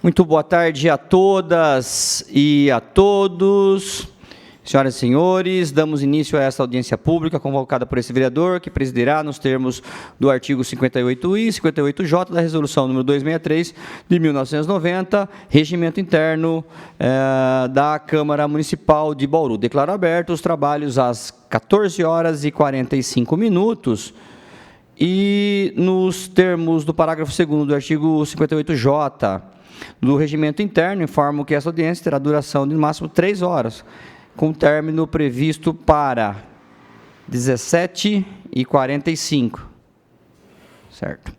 Muito boa tarde a todas e a todos. Senhoras e senhores, damos início a esta audiência pública convocada por esse vereador, que presidirá nos termos do artigo 58I e 58J da Resolução número 263 de 1990, Regimento Interno da Câmara Municipal de Bauru. Declaro aberto os trabalhos às 14 horas e 45 minutos e nos termos do parágrafo 2º do artigo 58J do Regimento Interno, informo que essa audiência terá duração de no máximo 3 horas, com término previsto para 17h45. Certo.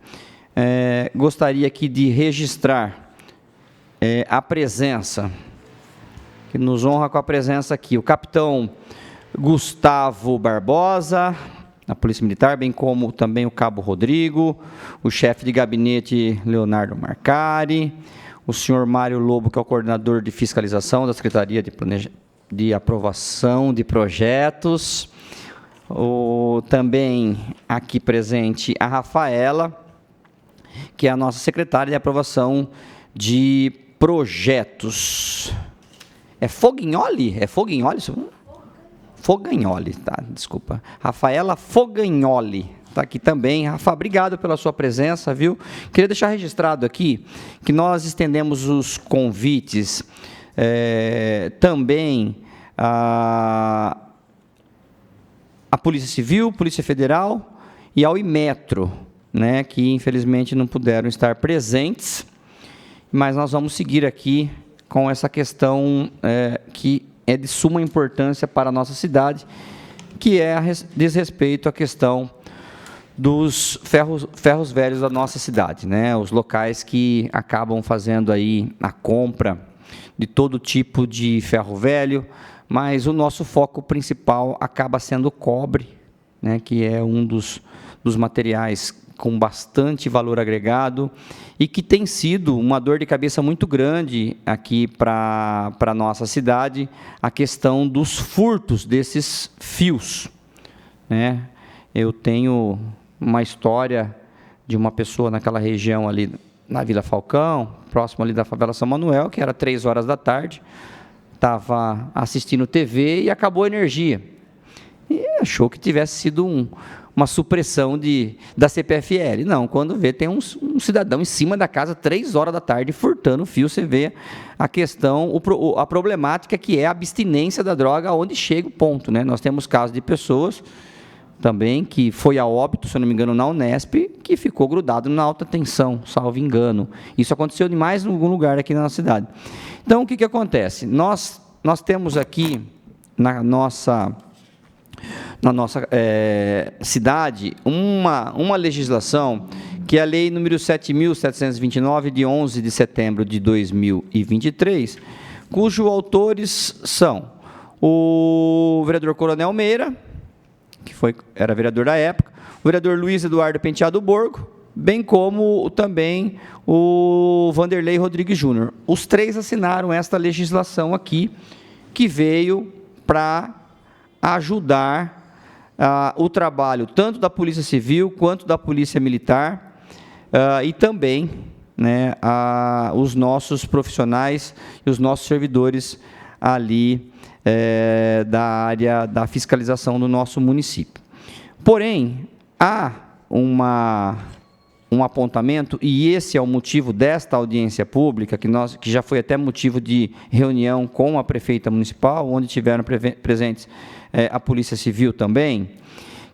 Gostaria aqui de registrar a presença, que nos honra com a presença aqui, o capitão Gustavo Barbosa, da Polícia Militar, bem como também o cabo Rodrigo, o chefe de gabinete Leonardo Marcari, o senhor Mário Lobo, que é o coordenador de fiscalização da Secretaria de Aprovação de Projetos, também aqui presente a Rafaela, que é a nossa secretária de aprovação de projetos. É Fogagnoli? É Fogagnoli? Fogagnoli, tá, desculpa. Rafaela Fogagnoli está aqui também. Rafa, obrigado pela sua presença, viu? Queria deixar registrado aqui que nós estendemos os convites também à Polícia Civil, Polícia Federal e ao Imetro, né, que infelizmente não puderam estar presentes, mas nós vamos seguir aqui com essa questão que é de suma importância para a nossa cidade, que diz respeito à questão dos ferros velhos da nossa cidade, né? Os locais que acabam fazendo aí a compra de todo tipo de ferro velho, mas o nosso foco principal acaba sendo o cobre, né? Que é um dos materiais com bastante valor agregado e que tem sido uma dor de cabeça muito grande aqui para a nossa cidade, a questão dos furtos desses fios, né? Eu tenho uma história de uma pessoa naquela região ali, na Vila Falcão, próximo ali da favela São Manuel, que era 3 horas da tarde, estava assistindo TV e acabou a energia. E achou que tivesse sido uma supressão da CPFL. Não, quando vê, tem um cidadão em cima da casa, 3 horas da tarde, furtando o fio. Você vê a questão, a problemática que é a abstinência da droga, onde chega o ponto, né? Nós temos casos de pessoas também que foi a óbito, se eu não me engano, na Unesp, que ficou grudado na alta tensão, salvo engano. Isso aconteceu em mais algum lugar aqui na nossa cidade. Então, o que acontece? Nós temos aqui, na nossa cidade, uma legislação, que é a Lei número 7.729, de 11 de setembro de 2023, cujos autores são o vereador Coronel Meira, que era vereador da época, o vereador Luiz Eduardo Penteado Borgo, bem como também o Vanderlei Rodrigues Júnior. Os 3 assinaram esta legislação aqui, que veio para ajudar o trabalho tanto da Polícia Civil quanto da Polícia Militar e também, né, os nossos profissionais e os nossos servidores ali da área da fiscalização do nosso município. Porém, há um apontamento, e esse é o motivo desta audiência pública, que já foi até motivo de reunião com a prefeita municipal, onde tiveram presentes a Polícia Civil também,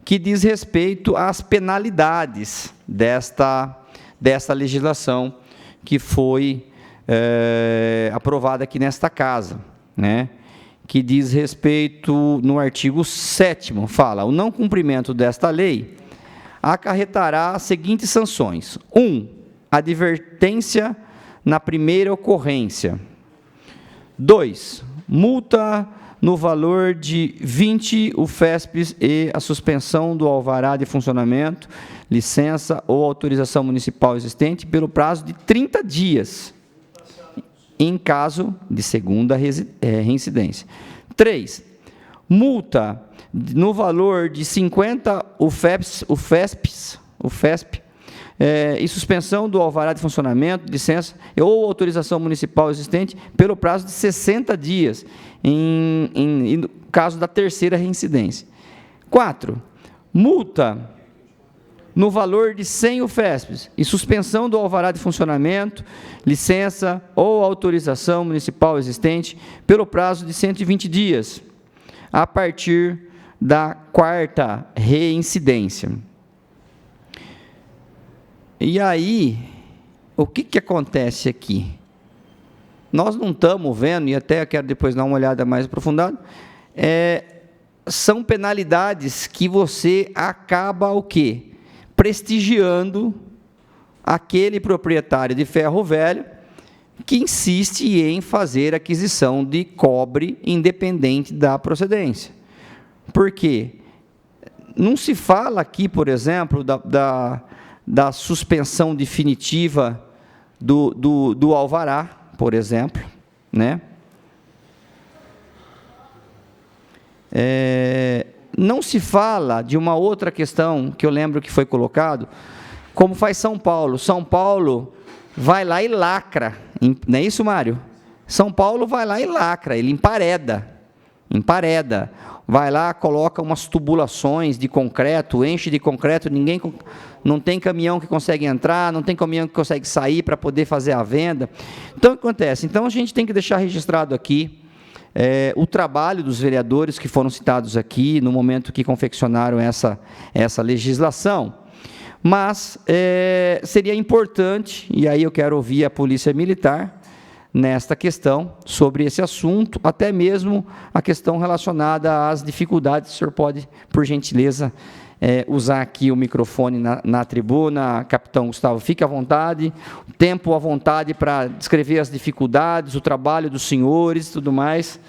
que diz respeito às penalidades desta legislação que foi aprovada aqui nesta casa, né? Que diz respeito, no artigo 7º, fala: o não cumprimento desta lei acarretará as seguintes sanções: 1. Advertência na primeira ocorrência. 2. Multa no valor de 20 UFESPs e a suspensão do alvará de funcionamento, licença ou autorização municipal existente pelo prazo de 30 dias, em caso de segunda reincidência. 3. Multa no valor de 50 UFESP e suspensão do alvará de funcionamento, licença ou autorização municipal existente pelo prazo de 60 dias, no caso da terceira reincidência. 4. Multa no valor de 100 UFESPs e suspensão do alvará de funcionamento, licença ou autorização municipal existente pelo prazo de 120 dias, a partir da quarta reincidência. E aí, o que acontece aqui? Nós não estamos vendo, e até quero depois dar uma olhada mais aprofundada, são penalidades que você acaba o quê? Prestigiando aquele proprietário de ferro velho que insiste em fazer aquisição de cobre independente da procedência. Por quê? Não se fala aqui, por exemplo, da suspensão definitiva do alvará, por exemplo, né? Não se fala de uma outra questão que eu lembro que foi colocado, como faz São Paulo. São Paulo vai lá e lacra, não é isso, Mário? São Paulo vai lá e lacra, ele empareda, vai lá, coloca umas tubulações de concreto, enche de concreto, não tem caminhão que consegue entrar, não tem caminhão que consegue sair para poder fazer a venda. Então, o que acontece? Então, a gente tem que deixar registrado aqui o trabalho dos vereadores que foram citados aqui, no momento que confeccionaram essa legislação, mas seria importante, e aí eu quero ouvir a Polícia Militar, nesta questão, sobre esse assunto, até mesmo a questão relacionada às dificuldades. O senhor pode, por gentileza, usar aqui o microfone na tribuna, capitão Gustavo, fique à vontade, tempo à vontade para descrever as dificuldades, o trabalho dos senhores e tudo mais,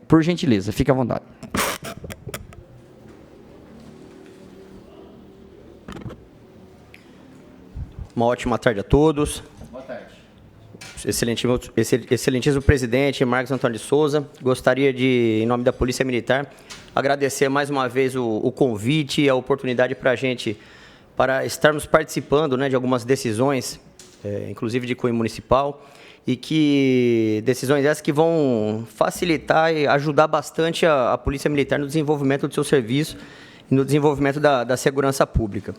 por gentileza, fique à vontade. Uma ótima tarde a todos. Boa tarde. Excelentíssimo presidente Marcos Antônio de Souza, gostaria de, em nome da Polícia Militar, agradecer mais uma vez o convite e a oportunidade para estarmos participando, né, de algumas decisões, inclusive de cunho municipal, e que decisões essas que vão facilitar e ajudar bastante a Polícia Militar no desenvolvimento do seu serviço e no desenvolvimento da segurança pública.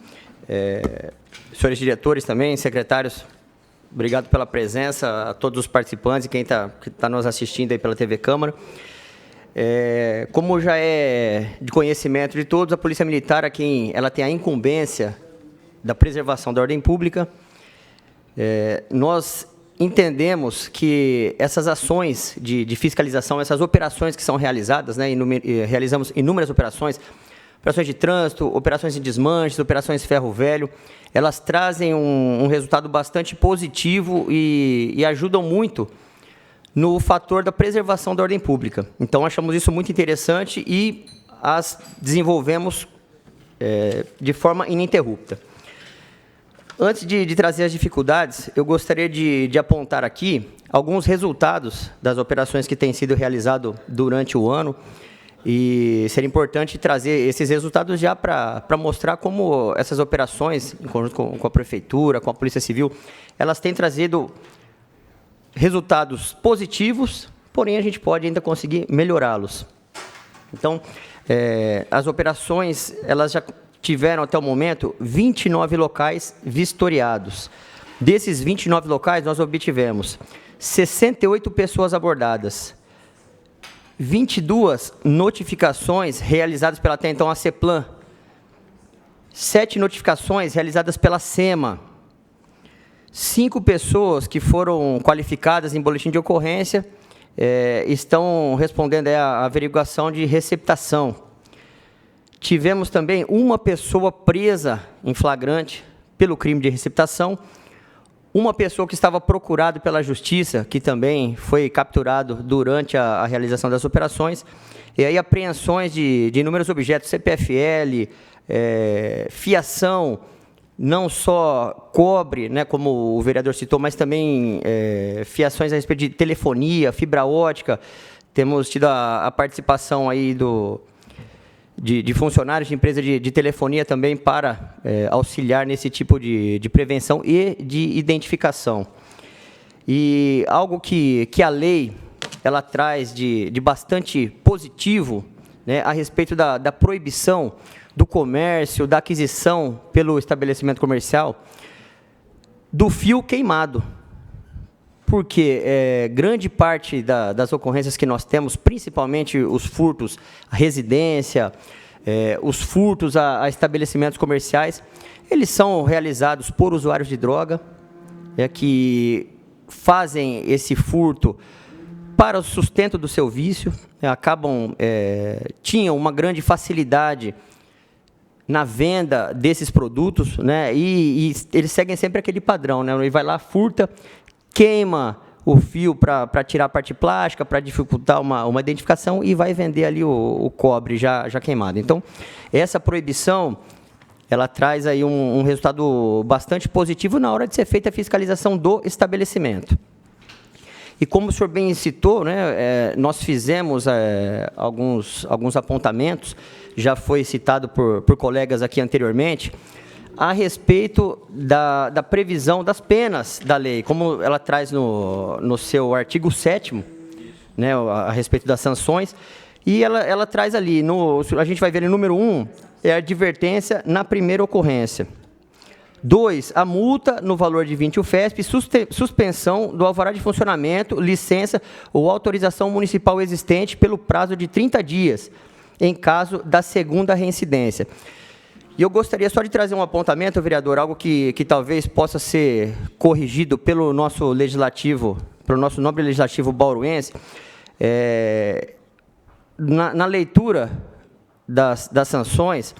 Senhores diretores também, secretários, obrigado pela presença, a todos os participantes e quem está nos assistindo aí pela TV Câmara. Como já é de conhecimento de todos, a Polícia Militar, ela tem a incumbência da preservação da ordem pública. Nós entendemos que essas ações de fiscalização, essas operações que são realizadas, né, realizamos inúmeras operações de trânsito, operações de desmanches, operações de ferro velho, elas trazem um resultado bastante positivo e ajudam muito no fator da preservação da ordem pública. Então, achamos isso muito interessante e as desenvolvemos de forma ininterrupta. Antes de trazer as dificuldades, eu gostaria de apontar aqui alguns resultados das operações que têm sido realizadas durante o ano, e seria importante trazer esses resultados já para mostrar como essas operações, em conjunto com a Prefeitura, com a Polícia Civil, elas têm trazido resultados positivos, porém a gente pode ainda conseguir melhorá-los. Então, as operações, elas já tiveram até o momento 29 locais vistoriados. Desses 29 locais, nós obtivemos 68 pessoas abordadas, 22 notificações realizadas pela até então a CEPLAN, 7 notificações realizadas pela SEMA, 5 pessoas que foram qualificadas em boletim de ocorrência estão respondendo à averiguação de receptação. Tivemos também uma pessoa presa em flagrante pelo crime de receptação, uma pessoa que estava procurada pela Justiça, que também foi capturado durante a realização das operações, e aí apreensões de inúmeros objetos, CPFL, fiação, não só cobre, né, como o vereador citou, mas também fiações a respeito de telefonia, fibra ótica. Temos tido a participação aí de funcionários de empresa de telefonia também para auxiliar nesse tipo de prevenção e de identificação. E algo que a lei ela traz de bastante positivo, né, a respeito da proibição do comércio, da aquisição pelo estabelecimento comercial, do fio queimado. Porque grande parte das ocorrências que nós temos, principalmente os furtos à residência, os furtos a estabelecimentos comerciais, eles são realizados por usuários de droga, que fazem esse furto para o sustento do seu vício, tinham uma grande facilidade na venda desses produtos, né, e eles seguem sempre aquele padrão, né, ele vai lá, furta, queima o fio para tirar a parte plástica, para dificultar uma identificação e vai vender ali o cobre já queimado. Então, essa proibição, ela traz aí um resultado bastante positivo na hora de ser feita a fiscalização do estabelecimento. E como o senhor bem citou, né, nós fizemos alguns apontamentos, já foi citado por colegas aqui anteriormente, a respeito da previsão das penas da lei, como ela traz no seu artigo 7º, né, a respeito das sanções, e ela traz ali, a gente vai ver no número 1, é a advertência na primeira ocorrência. 2, a multa no valor de 20 UFESP, suspensão do alvará de funcionamento, licença ou autorização municipal existente pelo prazo de 30 dias, em caso da segunda reincidência. E eu gostaria só de trazer um apontamento, vereador, algo que talvez possa ser corrigido pelo nosso legislativo, pelo nosso nobre legislativo bauruense. Na leitura das sanções,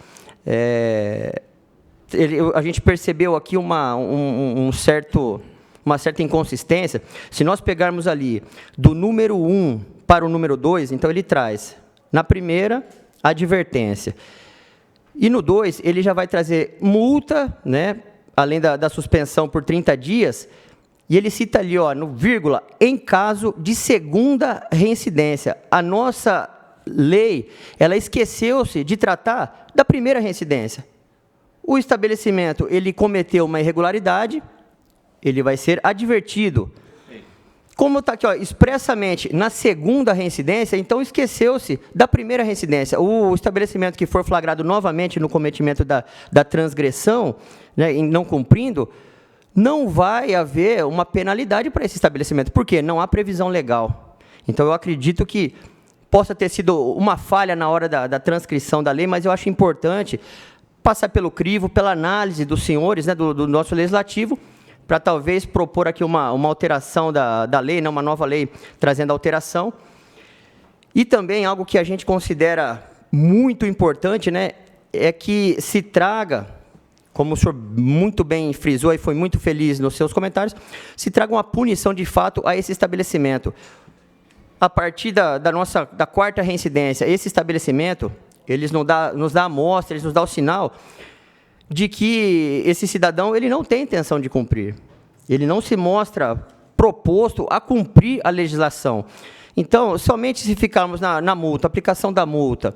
a gente percebeu aqui uma certa inconsistência. Se nós pegarmos ali do número 1 para o número 2, então ele traz, na primeira, advertência. E no 2, ele já vai trazer multa, né, além da suspensão por 30 dias, e ele cita ali, ó, no vírgula, em caso de segunda reincidência. A nossa lei, ela esqueceu-se de tratar da primeira reincidência. O estabelecimento, ele cometeu uma irregularidade, ele vai ser advertido. Como está aqui, ó, expressamente na segunda reincidência, então esqueceu-se da primeira reincidência. O estabelecimento que for flagrado novamente no cometimento da transgressão, né, em não cumprindo, não vai haver uma penalidade para esse estabelecimento. Por quê? Não há previsão legal. Então, eu acredito que possa ter sido uma falha na hora da transcrição da lei, mas eu acho importante passar pelo crivo, pela análise dos senhores, né, do nosso legislativo, para talvez propor aqui uma alteração da lei, né, uma nova lei trazendo alteração. E também algo que a gente considera muito importante, né, é que se traga, como o senhor muito bem frisou e foi muito feliz nos seus comentários, se traga uma punição de fato a esse estabelecimento. A partir da quarta reincidência, esse estabelecimento, eles nos dá a amostra, eles nos dá o sinal de que esse cidadão ele não tem intenção de cumprir. Ele não se mostra proposto a cumprir a legislação. Então, somente se ficarmos na multa, aplicação da multa,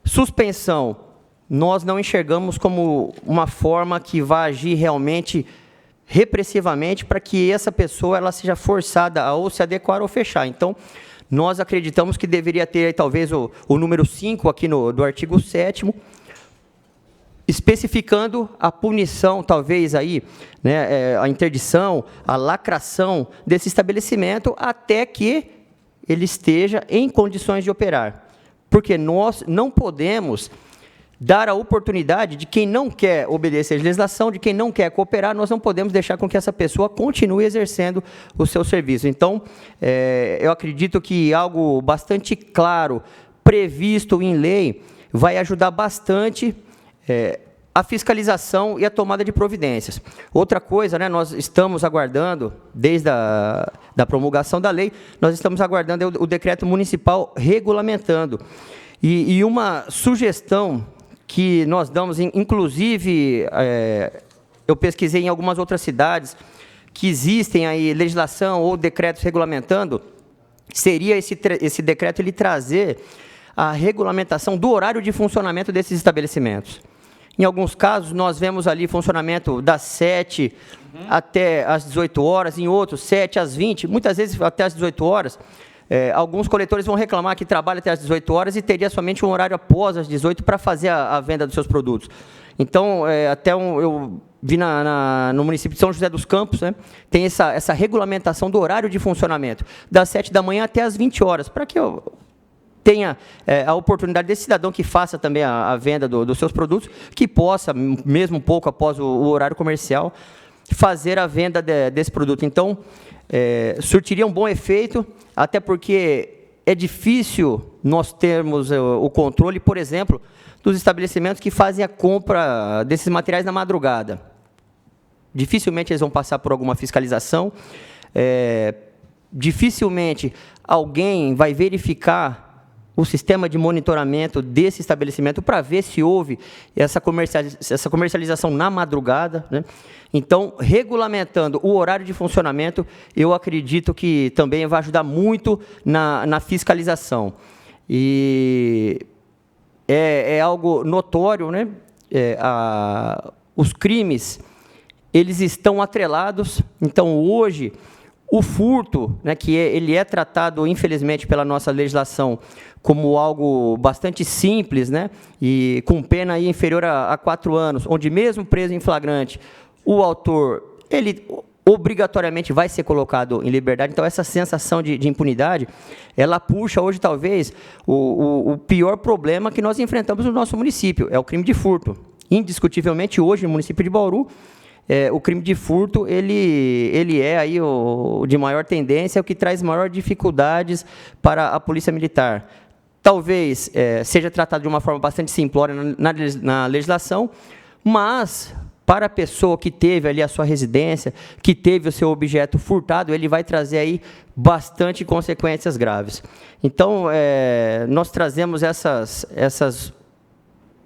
suspensão, nós não enxergamos como uma forma que vai agir realmente repressivamente para que essa pessoa ela seja forçada a ou se adequar ou fechar. Então, nós acreditamos que deveria ter, talvez, o número 5 aqui do artigo 7º, especificando a punição, talvez, aí, né, a interdição, a lacração desse estabelecimento até que ele esteja em condições de operar. Porque nós não podemos dar a oportunidade de quem não quer obedecer à legislação, de quem não quer cooperar, nós não podemos deixar com que essa pessoa continue exercendo o seu serviço. Então, eu acredito que algo bastante claro, previsto em lei, vai ajudar bastante a fiscalização e a tomada de providências. Outra coisa, né, nós estamos aguardando, desde da promulgação da lei, nós estamos aguardando o decreto municipal regulamentando. E uma sugestão que nós damos, inclusive, eu pesquisei em algumas outras cidades, que existem aí legislação ou decretos regulamentando, seria esse decreto ele trazer a regulamentação do horário de funcionamento desses estabelecimentos. Em alguns casos, nós vemos ali funcionamento das 7 até às 18 horas, em outros, 7 às 20, muitas vezes até às 18 horas. Alguns coletores vão reclamar que trabalham até às 18 horas e teria somente um horário após as 18 para fazer a venda dos seus produtos. Então, eu vi no município de São José dos Campos, né, tem essa regulamentação do horário de funcionamento, das 7 da manhã até às 20 horas, para que eu tenha a oportunidade desse cidadão que faça também a venda dos seus produtos, que possa, mesmo um pouco após o horário comercial, fazer a venda desse produto. Então, surtiria um bom efeito, até porque é difícil nós termos o controle, por exemplo, dos estabelecimentos que fazem a compra desses materiais na madrugada. Dificilmente eles vão passar por alguma fiscalização, dificilmente alguém vai verificar o sistema de monitoramento desse estabelecimento para ver se houve essa comercialização na madrugada, né? Então, regulamentando o horário de funcionamento, eu acredito que também vai ajudar muito na fiscalização. E é algo notório, né? Os crimes, eles estão atrelados. Então, hoje, o furto, né, ele é tratado, infelizmente, pela nossa legislação como algo bastante simples, né, e com pena aí inferior a 4 anos, onde mesmo preso em flagrante, o autor, ele obrigatoriamente vai ser colocado em liberdade. Então, essa sensação de impunidade, ela puxa hoje, talvez, o pior problema que nós enfrentamos no nosso município, é o crime de furto. Indiscutivelmente, hoje, no município de Bauru, o crime de furto, ele é aí o de maior tendência, é o que traz maior dificuldades para a Polícia Militar. Talvez seja tratado de uma forma bastante simplória na legislação, mas para a pessoa que teve ali a sua residência, que teve o seu objeto furtado, ele vai trazer aí bastante consequências graves. Então, nós trazemos essas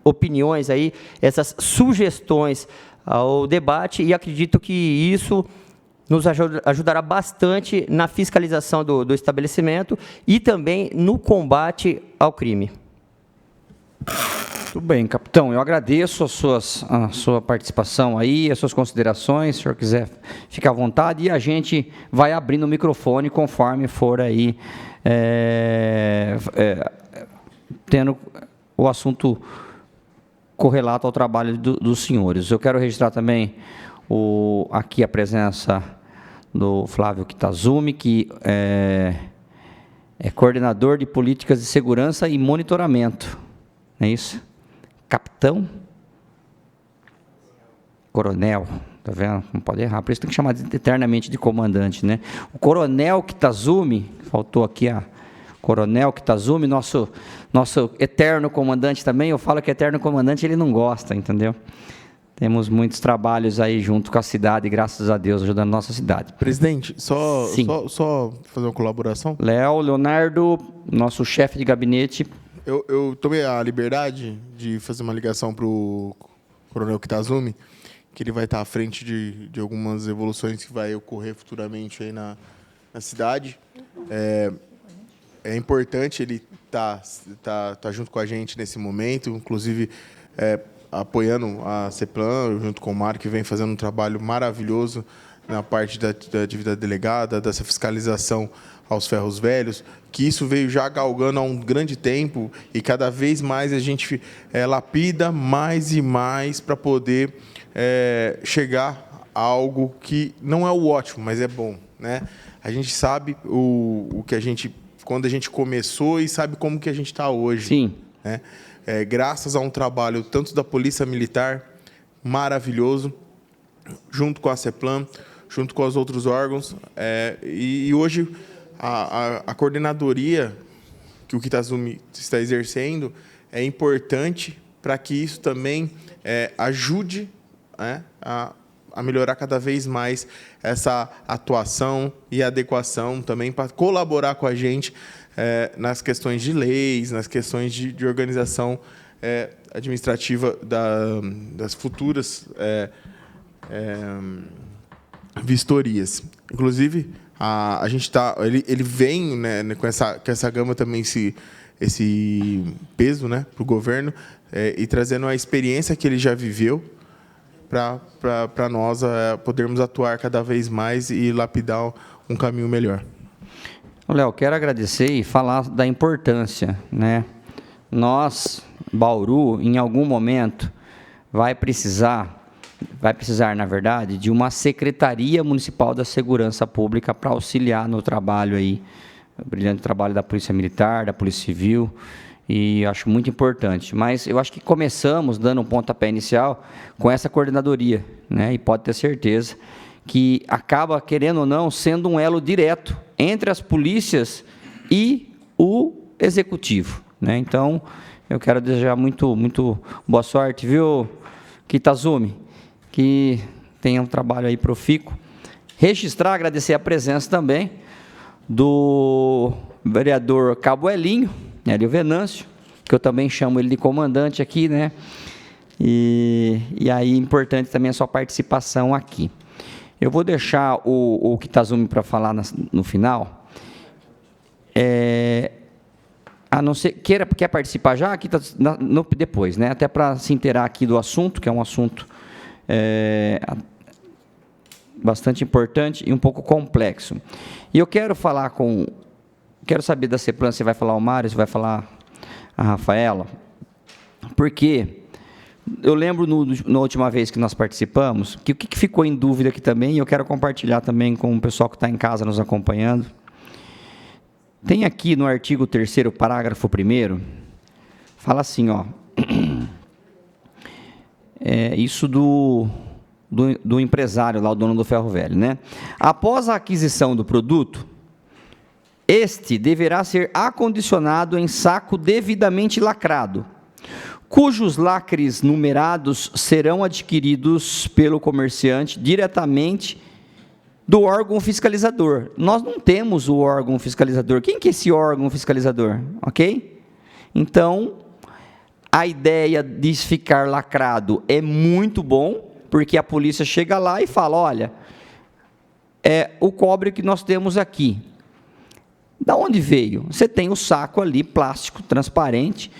opiniões aí, essas sugestões ao debate, e acredito que isso nos ajudará bastante na fiscalização do estabelecimento e também no combate ao crime. Muito bem, capitão. Eu agradeço a sua participação aí, as suas considerações. Se o senhor quiser ficar à vontade, e a gente vai abrindo o microfone conforme for aí tendo o assunto correlato ao trabalho dos senhores. Eu quero registrar também aqui a presença do Flávio Kitazumi, que é coordenador de políticas de segurança e monitoramento. Não é isso? Capitão? Coronel. Está vendo? Não pode errar. Por isso tem que chamar eternamente de comandante, né? O coronel Kitazumi, faltou aqui Coronel Kitazumi, nosso eterno comandante também. Eu falo que eterno comandante ele não gosta, entendeu? Temos muitos trabalhos aí junto com a cidade, graças a Deus, ajudando a nossa cidade. Presidente, só fazer uma colaboração? Leonardo, nosso chefe de gabinete. Eu tomei a liberdade de fazer uma ligação para o Coronel Kitazumi, que ele vai estar à frente de algumas evoluções que vai ocorrer futuramente aí na cidade. É importante ele tá junto com a gente nesse momento, inclusive apoiando a CEPLAN, junto com o Mário, que vem fazendo um trabalho maravilhoso na parte da dívida delegada, dessa fiscalização aos ferros velhos, que isso veio já galgando há um grande tempo e cada vez mais a gente lapida mais e mais para poder chegar a algo que não é o ótimo, mas é bom, né? A gente sabe o que quando a gente começou e sabe como que a gente está hoje. Sim. Né? Graças a um trabalho tanto da Polícia Militar, maravilhoso, junto com a CEPLAN, junto com os outros órgãos. E hoje, a coordenadoria que o Kitazumi está exercendo é importante para que isso também ajude a melhorar cada vez mais essa atuação e adequação também para colaborar com a gente nas questões de leis, nas questões de organização administrativa das futuras vistorias. Inclusive, a gente ele vem, né, com essa gama também se esse peso, né, para o governo, e trazendo a experiência que ele já viveu para nós podermos atuar cada vez mais e lapidar um caminho melhor. Léo, quero agradecer e falar da importância, né? Nós, Bauru, em algum momento, vai precisar, na verdade, de uma Secretaria Municipal da Segurança Pública para auxiliar no trabalho aí, o brilhante trabalho da Polícia Militar, da Polícia Civil, e acho muito importante. Mas eu acho que começamos dando um pontapé inicial com essa coordenadoria, né? E pode ter certeza que acaba, querendo ou não, sendo um elo direto entre as polícias e o executivo, né? Então, eu quero desejar muito boa sorte, viu, Kitazumi? Que tenha um trabalho aí profícuo. Registrar, agradecer a presença também do vereador Cabo Elinho, Hélio Venâncio, que eu também chamo ele de comandante aqui, né? E aí, importante também a sua participação aqui. Eu vou deixar o Kitazumi para falar no final. A não ser quer participar já, aqui depois, né? Até para se inteirar aqui do assunto, que é um assunto bastante importante e um pouco complexo. E eu quero quero saber da CEPLAN, se vai falar o Mário, se vai falar a Rafaela, porque eu lembro na última vez que nós participamos, que o que ficou em dúvida aqui também, e eu quero compartilhar também com o pessoal que está em casa nos acompanhando. Tem aqui no artigo 3º, parágrafo 1º, fala assim, ó, isso do empresário lá, o dono do ferro velho, né? Após a aquisição do produto, este deverá ser acondicionado em saco devidamente lacrado, cujos lacres numerados serão adquiridos pelo comerciante diretamente do órgão fiscalizador. Nós não temos o órgão fiscalizador. Quem que é esse órgão fiscalizador? Ok? Então, a ideia de ficar lacrado é muito bom, porque a polícia chega lá e fala, olha, o cobre que nós temos aqui. Da onde veio? Você tem o saco ali, plástico, transparente,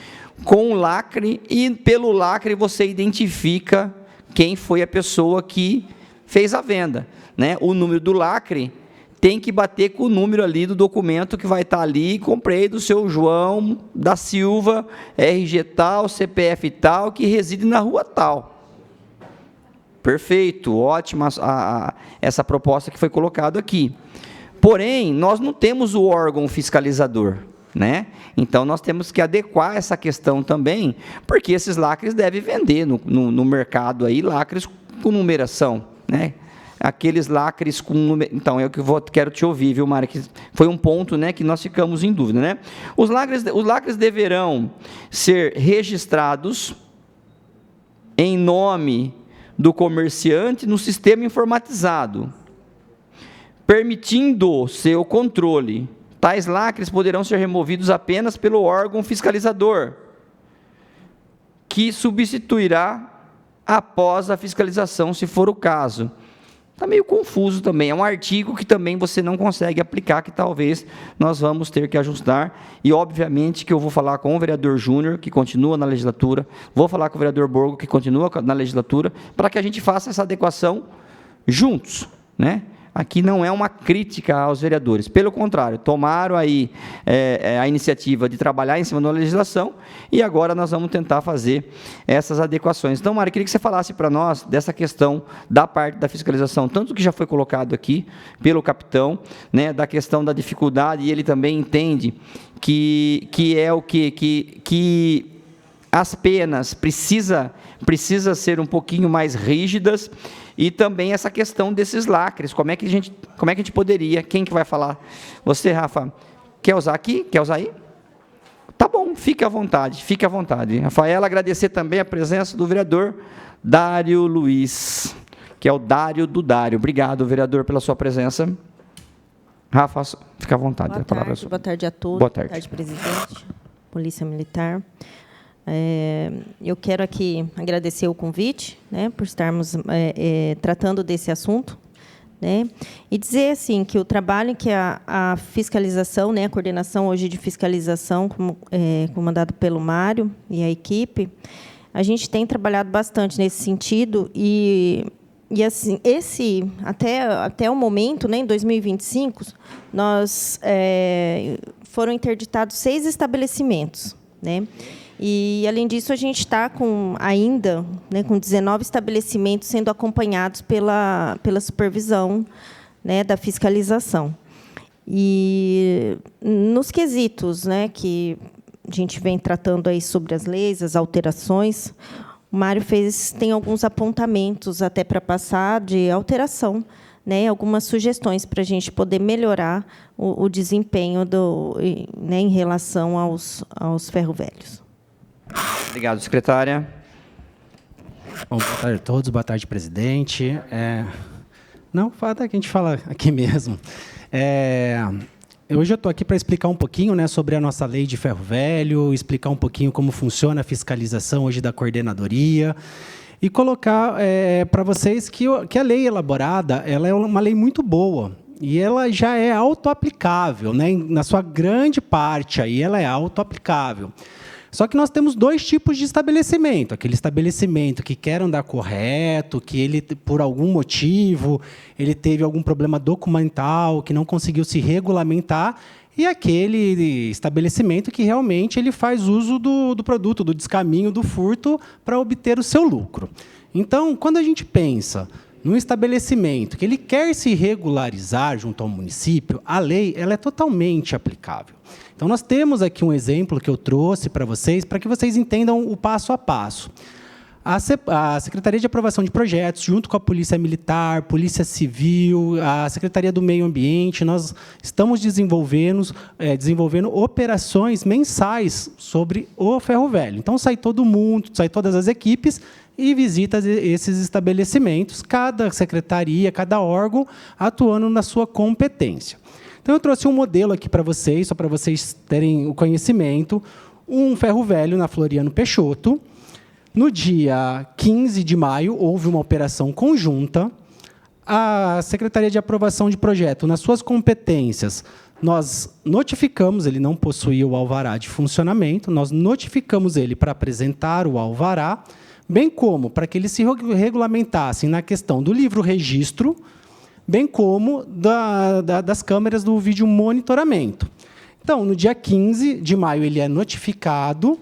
com o lacre, e pelo lacre você identifica quem foi a pessoa que fez a venda, né? O número do lacre tem que bater com o número ali do documento que vai estar ali, comprei do seu João da Silva, RG tal, CPF tal, que reside na rua tal. Perfeito, ótima essa proposta que foi colocada aqui. Porém, nós não temos o órgão fiscalizador, né? Então, nós temos que adequar essa questão também, porque esses lacres devem vender no mercado aí, lacres com numeração, né? Aqueles lacres com numeração. Então, é o que quero te ouvir, viu, Mara? Que foi um ponto, né, que nós ficamos em dúvida, né? Os lacres deverão ser registrados em nome do comerciante no sistema informatizado, permitindo seu controle. Tais lacres poderão ser removidos apenas pelo órgão fiscalizador, que substituirá após a fiscalização, se for o caso. Está meio confuso também, é um artigo que também você não consegue aplicar, que talvez nós vamos ter que ajustar, e obviamente que eu vou falar com o vereador Júnior, que continua na legislatura, vou falar com o vereador Borgo, que continua na legislatura, para que a gente faça essa adequação juntos, né? Aqui não é uma crítica aos vereadores, pelo contrário, tomaram aí a iniciativa de trabalhar em cima da legislação, e agora nós vamos tentar fazer essas adequações. Então, Mário, queria que você falasse para nós dessa questão da parte da fiscalização, tanto que já foi colocado aqui pelo capitão, né, da questão da dificuldade, e ele também entende que é o que as penas precisa ser um pouquinho mais rígidas, e também essa questão desses lacres, como é que a gente poderia, quem que vai falar? Você, Rafa, quer usar aqui? Quer usar aí? Tá bom, fique à vontade. Rafaela, agradecer também a presença do vereador Dário Luiz, que é o Dário do Dário. Obrigado, vereador, pela sua presença. Rafa, fica à vontade. Boa tarde a todos. Boa tarde. Boa tarde, presidente, Polícia Militar. Eu quero aqui agradecer o convite, né, por estarmos tratando desse assunto né? E dizer assim que o trabalho que a fiscalização, né, a coordenação hoje de fiscalização, comandado pelo Mário e a equipe, a gente tem trabalhado bastante nesse sentido e assim, até o momento, né, em 2025, foram interditados 6 estabelecimentos, né? E, além disso, a gente está ainda com 19 estabelecimentos sendo acompanhados pela supervisão, né, da fiscalização. E, nos quesitos, né, que a gente vem tratando aí sobre as leis, as alterações, o Mário tem alguns apontamentos até para passar de alteração, né, algumas sugestões para a gente poder melhorar o desempenho né, em relação aos ferro-velhos. Obrigado, secretária. Bom, boa tarde a todos, boa tarde, presidente. Não, fala que a gente fala aqui mesmo. Hoje eu estou aqui para explicar um pouquinho, né, sobre a nossa lei de ferro velho, explicar um pouquinho como funciona a fiscalização hoje da coordenadoria e colocar para vocês que a lei elaborada ela é uma lei muito boa e ela já é autoaplicável, né, na sua grande parte aí ela é autoaplicável. Só que nós temos 2 tipos de estabelecimento. Aquele estabelecimento que quer andar correto, que ele, por algum motivo, ele teve algum problema documental, que não conseguiu se regulamentar, e aquele estabelecimento que realmente ele faz uso do produto, do descaminho, do furto, para obter o seu lucro. Então, quando a gente pensa num estabelecimento que ele quer se regularizar junto ao município, a lei ela é totalmente aplicável. Então, nós temos aqui um exemplo que eu trouxe para que vocês entendam o passo a passo. A Secretaria de Aprovação de Projetos, junto com a Polícia Militar, Polícia Civil, a Secretaria do Meio Ambiente, nós estamos desenvolvendo operações mensais sobre o ferro velho. Então, sai todo mundo, sai todas as equipes e visita esses estabelecimentos, cada secretaria, cada órgão atuando na sua competência. Então, eu trouxe um modelo aqui para vocês, só para vocês terem o conhecimento, um ferro velho na Floriano Peixoto. No dia 15 de maio, houve uma operação conjunta. A Secretaria de Aprovação de Projeto, nas suas competências, nós notificamos, ele não possuía o alvará de funcionamento, nós notificamos ele para apresentar o alvará, bem como para que eles se regulamentassem na questão do livro-registro, bem como das câmeras do vídeo monitoramento. Então, no dia 15 de maio, ele é notificado,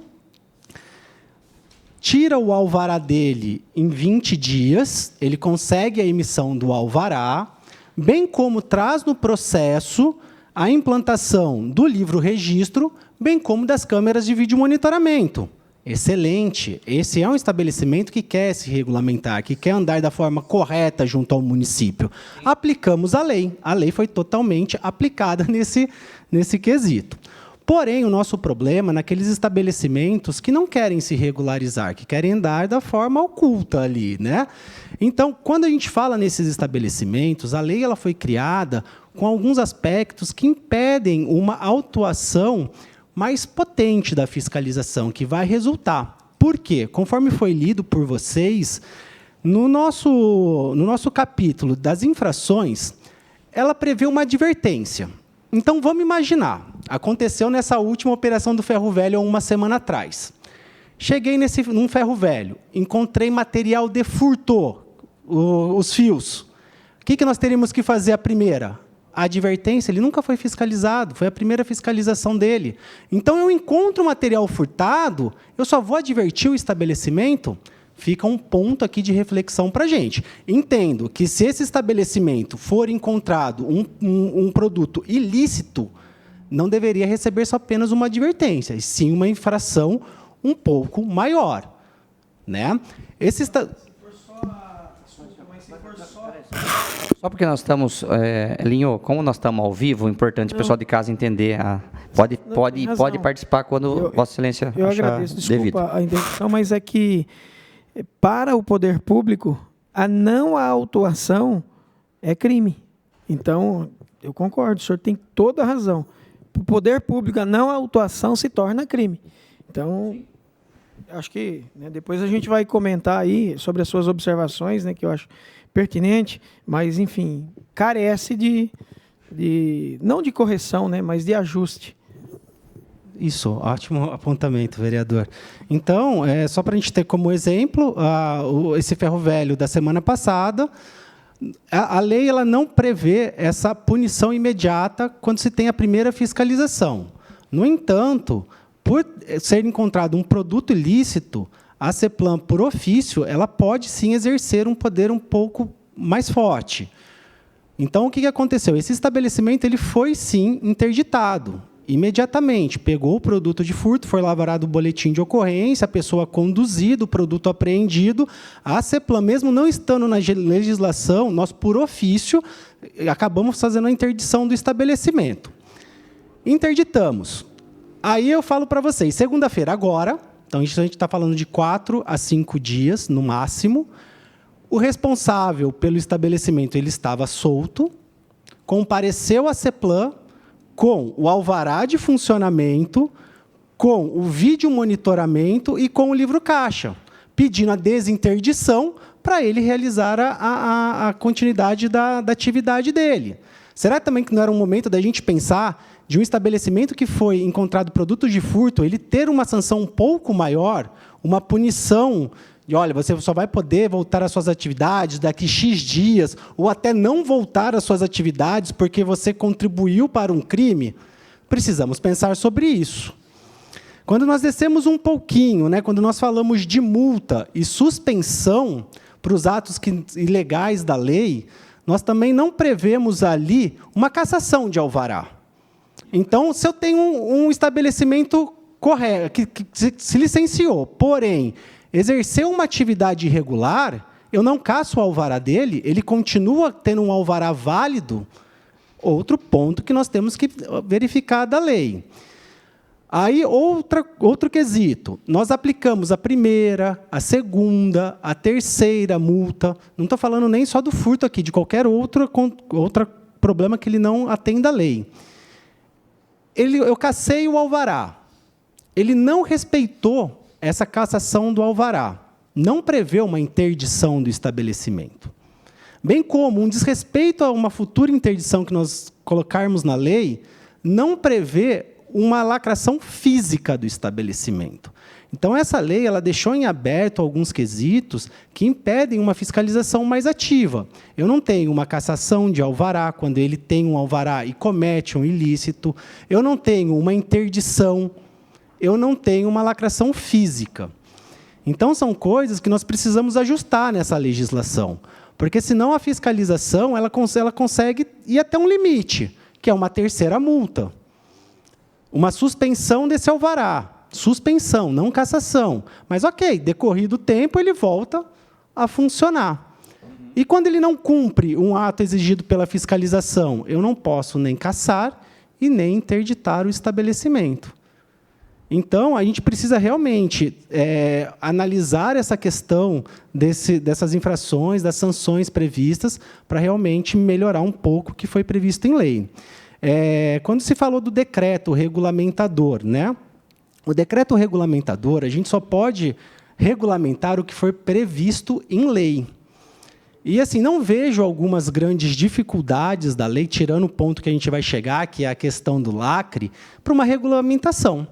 tira o alvará dele em 20 dias, ele consegue a emissão do alvará, bem como traz no processo a implantação do livro-registro, bem como das câmeras de vídeo monitoramento. Excelente. Esse é um estabelecimento que quer se regulamentar, que quer andar da forma correta junto ao município. Aplicamos a lei. A lei foi totalmente aplicada nesse quesito. Porém, o nosso problema é naqueles estabelecimentos que não querem se regularizar, que querem andar da forma oculta ali, né? Então, quando a gente fala nesses estabelecimentos, a lei ela foi criada com alguns aspectos que impedem uma autuação mais potente da fiscalização, que vai resultar. Por quê? Conforme foi lido por vocês, no nosso capítulo das infrações, ela prevê uma advertência. Então, vamos imaginar, aconteceu nessa última operação do ferro velho há uma semana atrás. Cheguei num ferro velho, encontrei material de furto, os fios. O que nós teríamos que fazer a primeira? A advertência, ele nunca foi fiscalizado, foi a primeira fiscalização dele. Então, eu encontro material furtado, eu só vou advertir o estabelecimento? Fica um ponto aqui de reflexão para a gente. Entendo que, se esse estabelecimento for encontrado um produto ilícito, não deveria receber só apenas uma advertência, e sim uma infração um pouco maior, né? Só porque nós estamos, Elinho, como nós estamos ao vivo, é importante o pessoal de casa entender. Pode participar quando Vossa Excelência eu achar agradeço, devido. desculpa a interrupção, mas é que, para o poder público, a não autuação é crime. Então, eu concordo, o senhor tem toda a razão. Para o poder público, a não autuação se torna crime. Então, acho que, né, depois a gente vai comentar aí sobre as suas observações, né, que eu acho pertinente, mas, enfim, carece não de correção, né, mas de ajuste. Isso, ótimo apontamento, vereador. Então, só para a gente ter como exemplo, esse ferro velho da semana passada, a lei ela não prevê essa punição imediata quando se tem a primeira fiscalização. No entanto, por ser encontrado um produto ilícito, a CEPLAN, por ofício, ela pode sim exercer um poder um pouco mais forte. Então, o que aconteceu? Esse estabelecimento ele foi, sim, interditado. Imediatamente, pegou o produto de furto, foi lavrado o boletim de ocorrência, a pessoa conduzida, o produto apreendido. A CEPLAN, mesmo não estando na legislação, nós, por ofício, acabamos fazendo a interdição do estabelecimento. Interditamos. Aí eu falo para vocês, segunda-feira agora, então isso a gente está falando de 4 a 5 dias, no máximo, o responsável pelo estabelecimento ele estava solto, compareceu à CEPLAN, com o alvará de funcionamento, com o vídeo monitoramento e com o livro caixa, pedindo a desinterdição para ele realizar a continuidade da atividade dele. Será também que não era um momento da gente pensar de um estabelecimento que foi encontrado produtos de furto, ele ter uma sanção um pouco maior, uma punição de, olha, você só vai poder voltar às suas atividades daqui X dias, ou até não voltar às suas atividades porque você contribuiu para um crime? Precisamos pensar sobre isso. Quando nós descemos um pouquinho, né, quando nós falamos de multa e suspensão para os atos ilegais da lei, nós também não prevemos ali uma cassação de alvará. Então, se eu tenho um estabelecimento correto, que se licenciou, porém, exerceu uma atividade irregular, eu não casso o alvará dele, ele continua tendo um alvará válido, outro ponto que nós temos que verificar da lei. Aí, outro quesito, nós aplicamos a primeira, a segunda, a terceira multa, não estou falando nem só do furto aqui, de qualquer outro problema que ele não atenda à lei. Eu cassei o alvará, ele não respeitou essa cassação do alvará, não prevê uma interdição do estabelecimento. Bem como um desrespeito a uma futura interdição que nós colocarmos na lei, não prevê uma lacração física do estabelecimento. Então, essa lei ela deixou em aberto alguns quesitos que impedem uma fiscalização mais ativa. Eu não tenho uma cassação de alvará, quando ele tem um alvará e comete um ilícito. Eu não tenho uma interdição. Eu não tenho uma lacração física. Então, são coisas que nós precisamos ajustar nessa legislação, porque, senão, a fiscalização ela consegue ir até um limite, que é uma terceira multa. Uma suspensão desse alvará. Suspensão, não cassação. Mas, ok, decorrido o tempo, ele volta a funcionar. E, quando ele não cumpre um ato exigido pela fiscalização, eu não posso nem cassar e nem interditar o estabelecimento. Então, a gente precisa realmente analisar essa questão dessas infrações, das sanções previstas, para realmente melhorar um pouco o que foi previsto em lei. Quando se falou do decreto regulamentador, né? O decreto regulamentador, a gente só pode regulamentar o que for previsto em lei. E, assim, não vejo algumas grandes dificuldades da lei, tirando o ponto que a gente vai chegar, que é a questão do lacre, para uma regulamentação.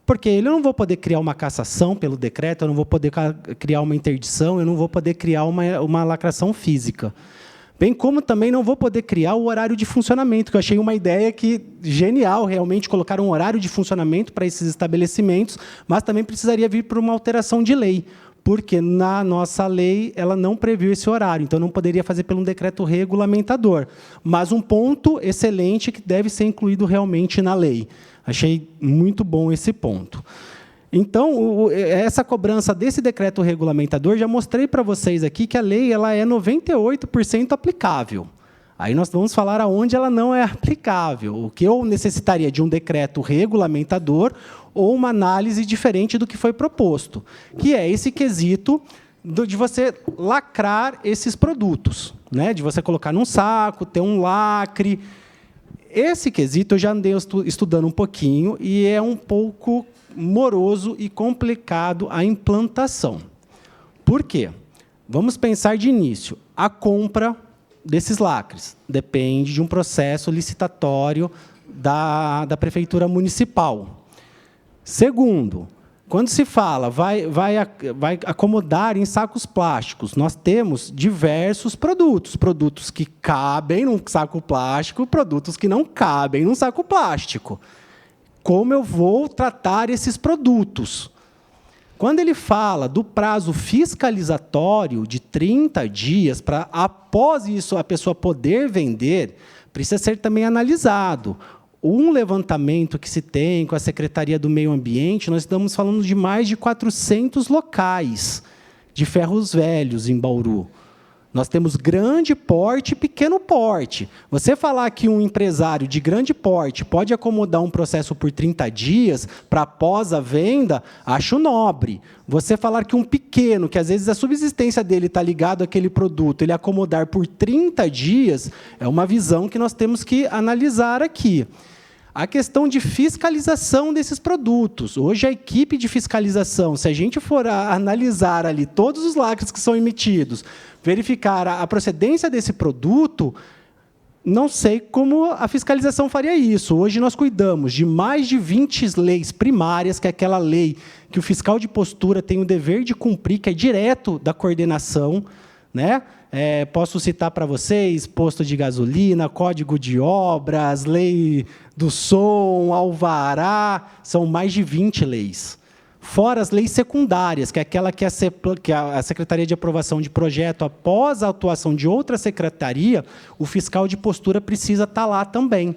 Porque eu não vou poder criar uma cassação pelo decreto, eu não vou poder criar uma interdição, eu não vou poder criar uma lacração física. Bem como também não vou poder criar o horário de funcionamento, que eu achei uma ideia genial, realmente, colocar um horário de funcionamento para esses estabelecimentos, mas também precisaria vir por uma alteração de lei, porque na nossa lei ela não previu esse horário, então não poderia fazer pelo decreto regulamentador. Mas um ponto excelente que deve ser incluído realmente na lei. Achei muito bom esse ponto. Então, essa cobrança desse decreto regulamentador, já mostrei para vocês aqui que a lei ela é 98% aplicável. Aí nós vamos falar aonde ela não é aplicável, o que eu necessitaria de um decreto regulamentador ou uma análise diferente do que foi proposto, que é esse quesito de você lacrar esses produtos, né? De você colocar num saco, ter um lacre. Esse quesito eu já andei estudando um pouquinho e é um pouco moroso e complicado a implantação. Por quê? Vamos pensar de início. a compra desses lacres. Depende de um processo licitatório da Prefeitura Municipal. Segundo, quando se fala vai acomodar em sacos plásticos, nós temos diversos produtos. Produtos que cabem num saco plástico, produtos que não cabem num saco plástico. Como eu vou tratar esses produtos? Quando ele fala do prazo fiscalizatório de 30 dias, para após isso a pessoa poder vender, precisa ser também analisado. Um levantamento que se tem com a Secretaria do Meio Ambiente, nós estamos falando de mais de 400 locais de ferros velhos em Bauru. Nós temos grande porte e pequeno porte. Você falar que um empresário de grande porte pode acomodar um processo por 30 dias para após a venda, acho nobre. Você falar que um pequeno, que às vezes a subsistência dele está ligado àquele produto, ele acomodar por 30 dias, é uma visão que nós temos que analisar aqui. A questão de fiscalização desses produtos. Hoje, a equipe de fiscalização, se a gente for analisar ali todos os lacres que são emitidos, verificar a procedência desse produto, não sei como a fiscalização faria isso. Hoje, nós cuidamos de mais de 20 leis primárias, que é aquela lei que o fiscal de postura tem o dever de cumprir, que é direto da coordenação, né? Posso citar para vocês posto de gasolina, código de obras, lei do som, alvará, são mais de 20 leis. Fora as leis secundárias, que é aquela que a Secretaria de Aprovação de Projeto, após a atuação de outra secretaria, o fiscal de postura precisa estar lá também.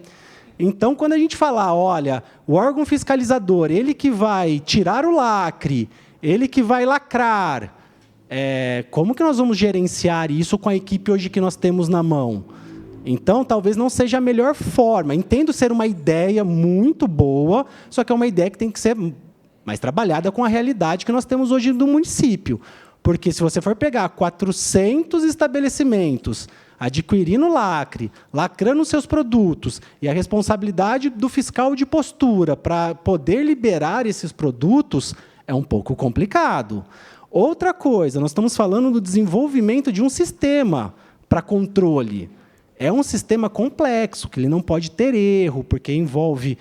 Então, quando a gente falar, olha, o órgão fiscalizador, ele que vai tirar o lacre, ele que vai lacrar, como que nós vamos gerenciar isso com a equipe hoje que nós temos na mão? Então, talvez não seja a melhor forma. Entendo ser uma ideia muito boa, só que é uma ideia que tem que ser mais trabalhada com a realidade que nós temos hoje no município. Porque se você for pegar 400 estabelecimentos adquirindo lacre, lacrando seus produtos, e a responsabilidade do fiscal de postura para poder liberar esses produtos é um pouco complicado. Outra coisa, nós estamos falando do desenvolvimento de um sistema para controle. É um sistema complexo, que ele não pode ter erro, porque envolve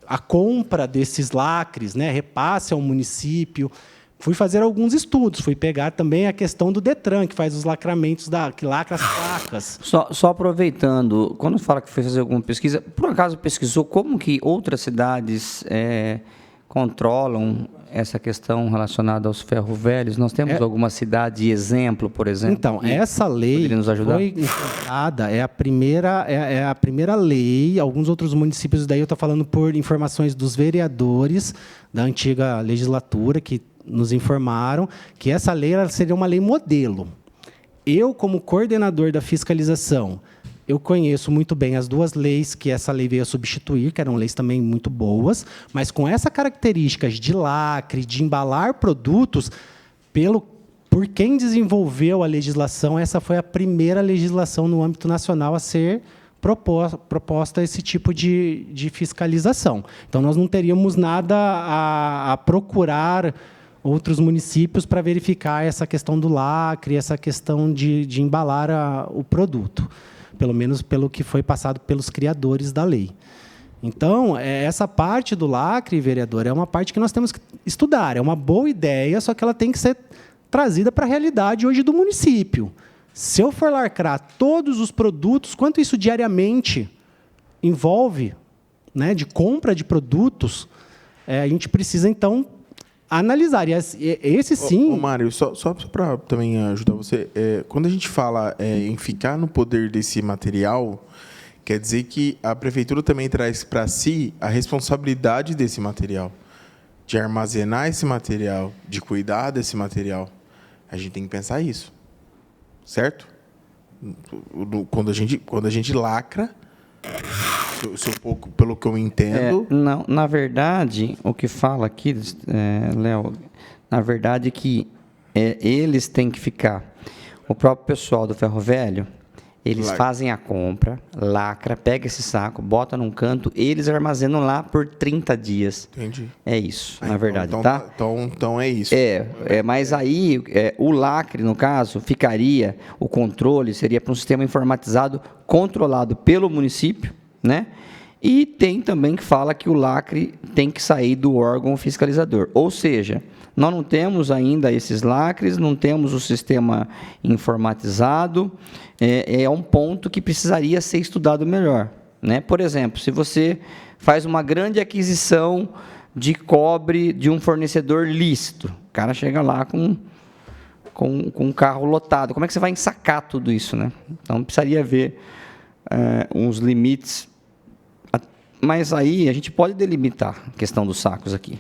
a compra desses lacres, né, repasse ao município. Fui fazer alguns estudos, fui pegar também a questão do Detran, que faz os lacramentos, que lacra as placas. Só aproveitando, quando fala que foi fazer alguma pesquisa, por acaso pesquisou como que outras cidades controlam essa questão relacionada aos ferros velhos? Nós temos alguma cidade exemplo, por exemplo? Então, essa lei nos ajudar? foi implantada, é a primeira lei. Alguns outros municípios, daí eu estou falando por informações dos vereadores da antiga legislatura, que nos informaram que essa lei seria uma lei modelo. Eu, como coordenador da fiscalização, eu conheço muito bem as duas leis que essa lei veio a substituir, que eram leis também muito boas, mas com essas características de lacre, de embalar produtos, por quem desenvolveu a legislação, essa foi a primeira legislação no âmbito nacional a ser proposta esse tipo de fiscalização. Então, nós não teríamos nada a procurar outros municípios para verificar essa questão do lacre, essa questão de embalar o produto, pelo menos pelo que foi passado pelos criadores da lei. Então, essa parte do lacre, vereador, é uma parte que nós temos que estudar. É uma boa ideia, só que ela tem que ser trazida para a realidade hoje do município. Se eu for lacrar todos os produtos, quanto isso diariamente envolve, né, de compra de produtos, a gente precisa, então, analisar. E esse sim... Mário, só para também ajudar você, quando a gente fala em ficar no poder desse material, quer dizer que a prefeitura também traz para si a responsabilidade desse material, de armazenar esse material, de cuidar desse material. A gente tem que pensar isso, certo? Quando a gente lacra, pelo que eu entendo... Não, na verdade, o que fala aqui, Léo, na verdade que eles têm que ficar. O próprio pessoal do Ferro Velho, Eles fazem a compra, lacra, pega esse saco, bota num canto, eles armazenam lá por 30 dias. Entendi. É isso, na verdade, então, tá? Então é isso. Mas aí o lacre, no caso, ficaria, o controle seria para um sistema informatizado controlado pelo município, né? E tem também que fala que o lacre tem que sair do órgão fiscalizador. Ou seja, nós não temos ainda esses lacres, não temos o sistema informatizado, é um ponto que precisaria ser estudado melhor, né? Por exemplo, se você faz uma grande aquisição de cobre de um fornecedor lícito, o cara chega lá com um carro lotado, como é que você vai ensacar tudo isso, né? Então, precisaria ver uns limites, mas aí a gente pode delimitar a questão dos sacos aqui.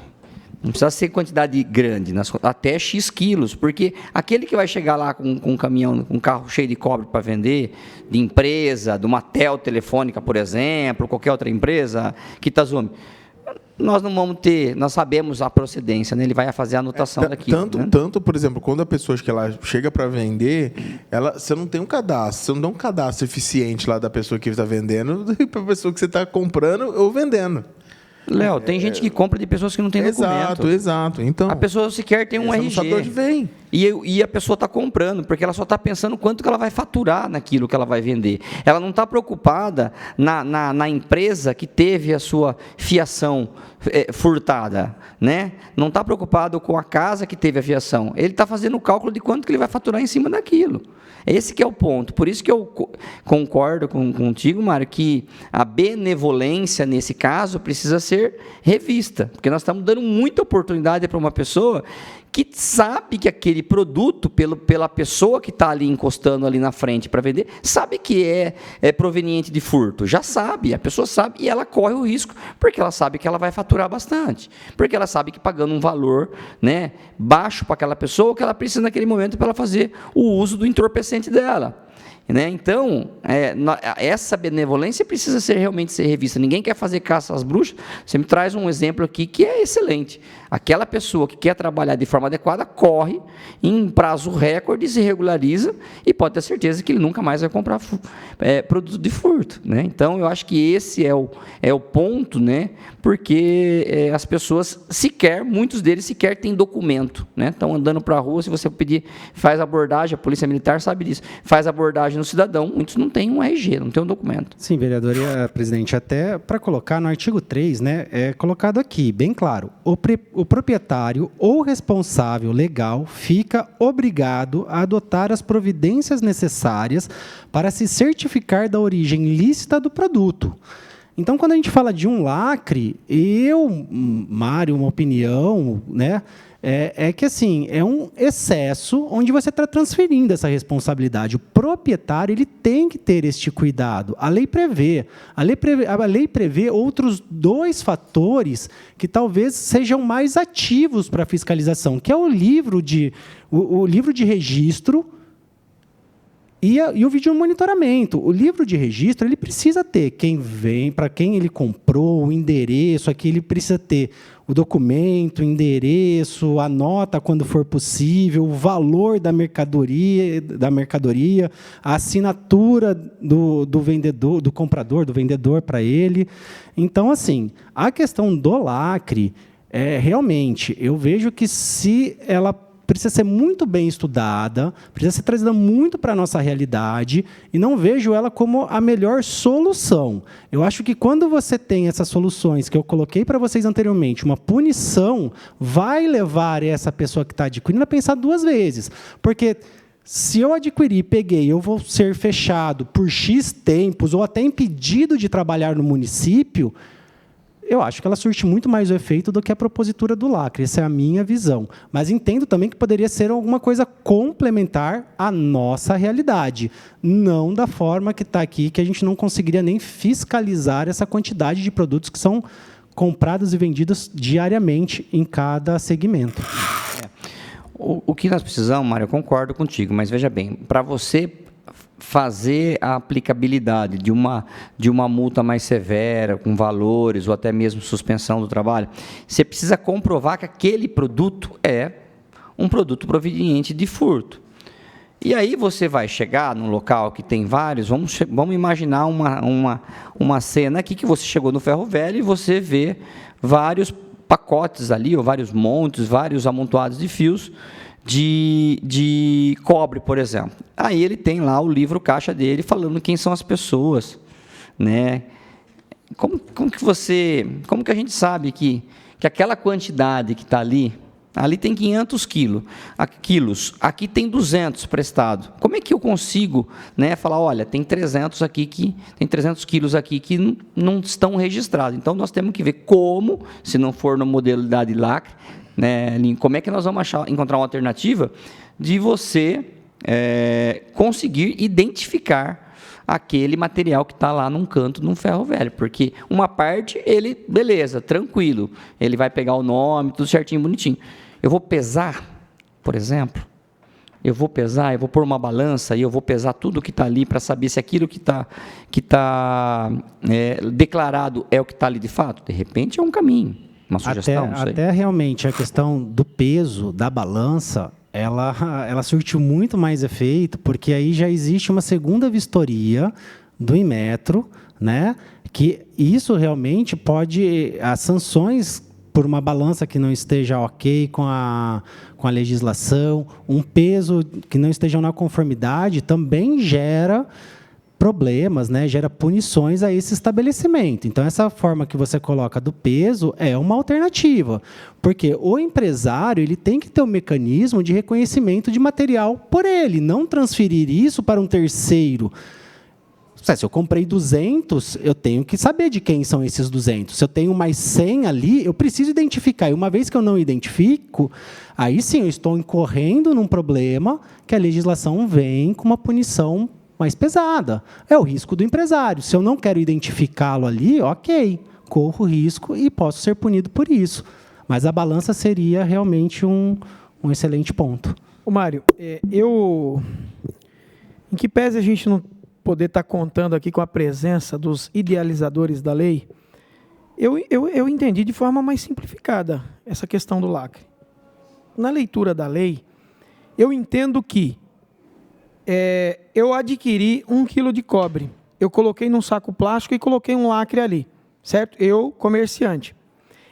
Não precisa ser quantidade grande, até X quilos, porque aquele que vai chegar lá com um caminhão, com um carro cheio de cobre para vender, de empresa, de uma Tel telefônica, por exemplo, qualquer outra empresa, Kitazumi, nós não vamos ter, nós sabemos a procedência, né? Ele vai fazer a anotação daquilo. Tanto, por exemplo, quando a pessoa que ela chega para vender, você não tem um cadastro, você não dá um cadastro eficiente lá da pessoa que está vendendo para a pessoa que você está comprando ou vendendo. Léo, tem gente que compra de pessoas que não têm documento. Exato. Então, a pessoa sequer tem um RG. Não sabe de onde vem. E a pessoa está comprando, porque ela só está pensando quanto que ela vai faturar naquilo que ela vai vender. Ela não está preocupada na empresa que teve a sua fiação furtada, né? Não está preocupado com a casa que teve a fiação. Ele está fazendo o cálculo de quanto que ele vai faturar em cima daquilo. Esse que é o ponto. Por isso que eu concordo contigo, Mário, que a benevolência, nesse caso, precisa ser revista. Porque nós estamos dando muita oportunidade para uma pessoa que sabe que aquele produto, pela pessoa que está ali encostando ali na frente para vender, sabe que é proveniente de furto. Já sabe, a pessoa sabe e ela corre o risco, porque ela sabe que ela vai faturar bastante. Porque ela sabe que pagando um valor, né, baixo para aquela pessoa, que ela precisa naquele momento para ela fazer o uso do entorpecente dela. Né? Então, essa benevolência precisa realmente ser revista. Ninguém quer fazer caça às bruxas. Você me traz um exemplo aqui que é excelente. Aquela pessoa que quer trabalhar de forma adequada corre em prazo recorde, se regulariza e pode ter certeza que ele nunca mais vai comprar produto de furto. Né? Então, eu acho que esse é o ponto, né? Porque as pessoas muitos deles sequer têm documento. Né? Estão andando para a rua, se você pedir, faz abordagem, a Polícia Militar sabe disso, faz abordagem no cidadão, muitos não têm um RG, não têm um documento. Sim, vereador, presidente, até para colocar no artigo 3, né, é colocado aqui, bem claro, o proprietário ou responsável legal fica obrigado a adotar as providências necessárias para se certificar da origem lícita do produto. Então, quando a gente fala de um lacre, Mário, uma opinião, né, que assim, é um excesso onde você está transferindo essa responsabilidade. O proprietário ele tem que ter este cuidado. A lei prevê outros 2 fatores que talvez sejam mais ativos para a fiscalização, que é o livro de registro e o vídeo monitoramento. O livro de registro ele precisa ter quem vem, para quem ele comprou, o endereço, aqui ele precisa ter o documento, o endereço, a nota quando for possível, o valor da mercadoria, a assinatura do vendedor, do comprador, do vendedor para ele. Então, assim, a questão do lacre, realmente, eu vejo que se ela precisa ser muito bem estudada, precisa ser trazida muito para a nossa realidade, e não vejo ela como a melhor solução. Eu acho que quando você tem essas soluções que eu coloquei para vocês anteriormente, uma punição, vai levar essa pessoa que está adquirindo a pensar 2 vezes. Porque se eu adquirir, peguei, eu vou ser fechado por X tempos, ou até impedido de trabalhar no município, eu acho que ela surte muito mais o efeito do que a propositura do lacre. Essa é a minha visão. Mas entendo também que poderia ser alguma coisa complementar à nossa realidade. Não da forma que está aqui, que a gente não conseguiria nem fiscalizar essa quantidade de produtos que são comprados e vendidos diariamente em cada segmento. O que nós precisamos, Mário, eu concordo contigo, mas veja bem, para você fazer a aplicabilidade de uma multa mais severa, com valores, ou até mesmo suspensão do trabalho, você precisa comprovar que aquele produto é um produto proveniente de furto. E aí você vai chegar num local que tem vários, vamos imaginar uma cena aqui que você chegou no ferro velho e você vê vários pacotes ali, ou vários montes, vários amontoados de fios de cobre, por exemplo. Aí ele tem lá o livro caixa dele falando quem são as pessoas, né? Como que a gente sabe que aquela quantidade que está ali tem 500 quilos, aqui tem 200 prestado. Como é que eu consigo, né, falar, olha, tem 300 quilos aqui que não estão registrados. Então, nós temos que ver como, se não for na modalidade lacre, né, como é que nós vamos encontrar uma alternativa de você conseguir identificar aquele material que está lá num canto, num ferro velho, porque uma parte, beleza, tranquilo, ele vai pegar o nome, tudo certinho, bonitinho. Eu vou pesar, por exemplo, eu vou pôr uma balança e eu vou pesar tudo que está ali para saber se aquilo que está declarado é o que está ali de fato. De repente é um caminho, uma sugestão, não sei. Até realmente a questão do peso da balança, ela surtiu muito mais efeito, porque aí já existe uma segunda vistoria do Inmetro, né? Que isso realmente as sanções por uma balança que não esteja ok com a legislação, um peso que não esteja na conformidade, também gera problemas, né? Gera punições a esse estabelecimento. Então, essa forma que você coloca do peso é uma alternativa, porque o empresário ele tem que ter um mecanismo de reconhecimento de material por ele, não transferir isso para um terceiro. Se eu comprei 200, eu tenho que saber de quem são esses 200. Se eu tenho mais 100 ali, eu preciso identificar. E uma vez que eu não identifico, aí sim eu estou incorrendo num problema que a legislação vem com uma punição mais pesada. É o risco do empresário. Se eu não quero identificá-lo ali, ok, corro risco e posso ser punido por isso. Mas a balança seria realmente um excelente ponto. Ô, Mário, em que pese a gente não poder estar contando aqui com a presença dos idealizadores da lei, eu entendi de forma mais simplificada essa questão do lacre. Na leitura da lei, eu entendo que eu adquiri 1 quilo de cobre, eu coloquei num saco plástico e coloquei um lacre ali, certo? Eu, comerciante.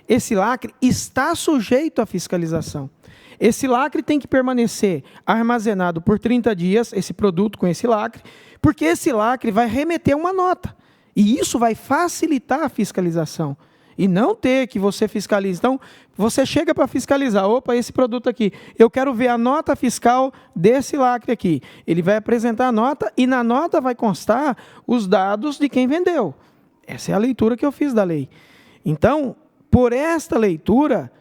Esse lacre está sujeito à fiscalização. Esse lacre tem que permanecer armazenado por 30 dias, esse produto com esse lacre, porque esse lacre vai remeter uma nota. E isso vai facilitar a fiscalização. E não ter que você fiscalize. Então, você chega para fiscalizar, opa, esse produto aqui, eu quero ver a nota fiscal desse lacre aqui. Ele vai apresentar a nota e na nota vai constar os dados de quem vendeu. Essa é a leitura que eu fiz da lei. Então, por esta leitura,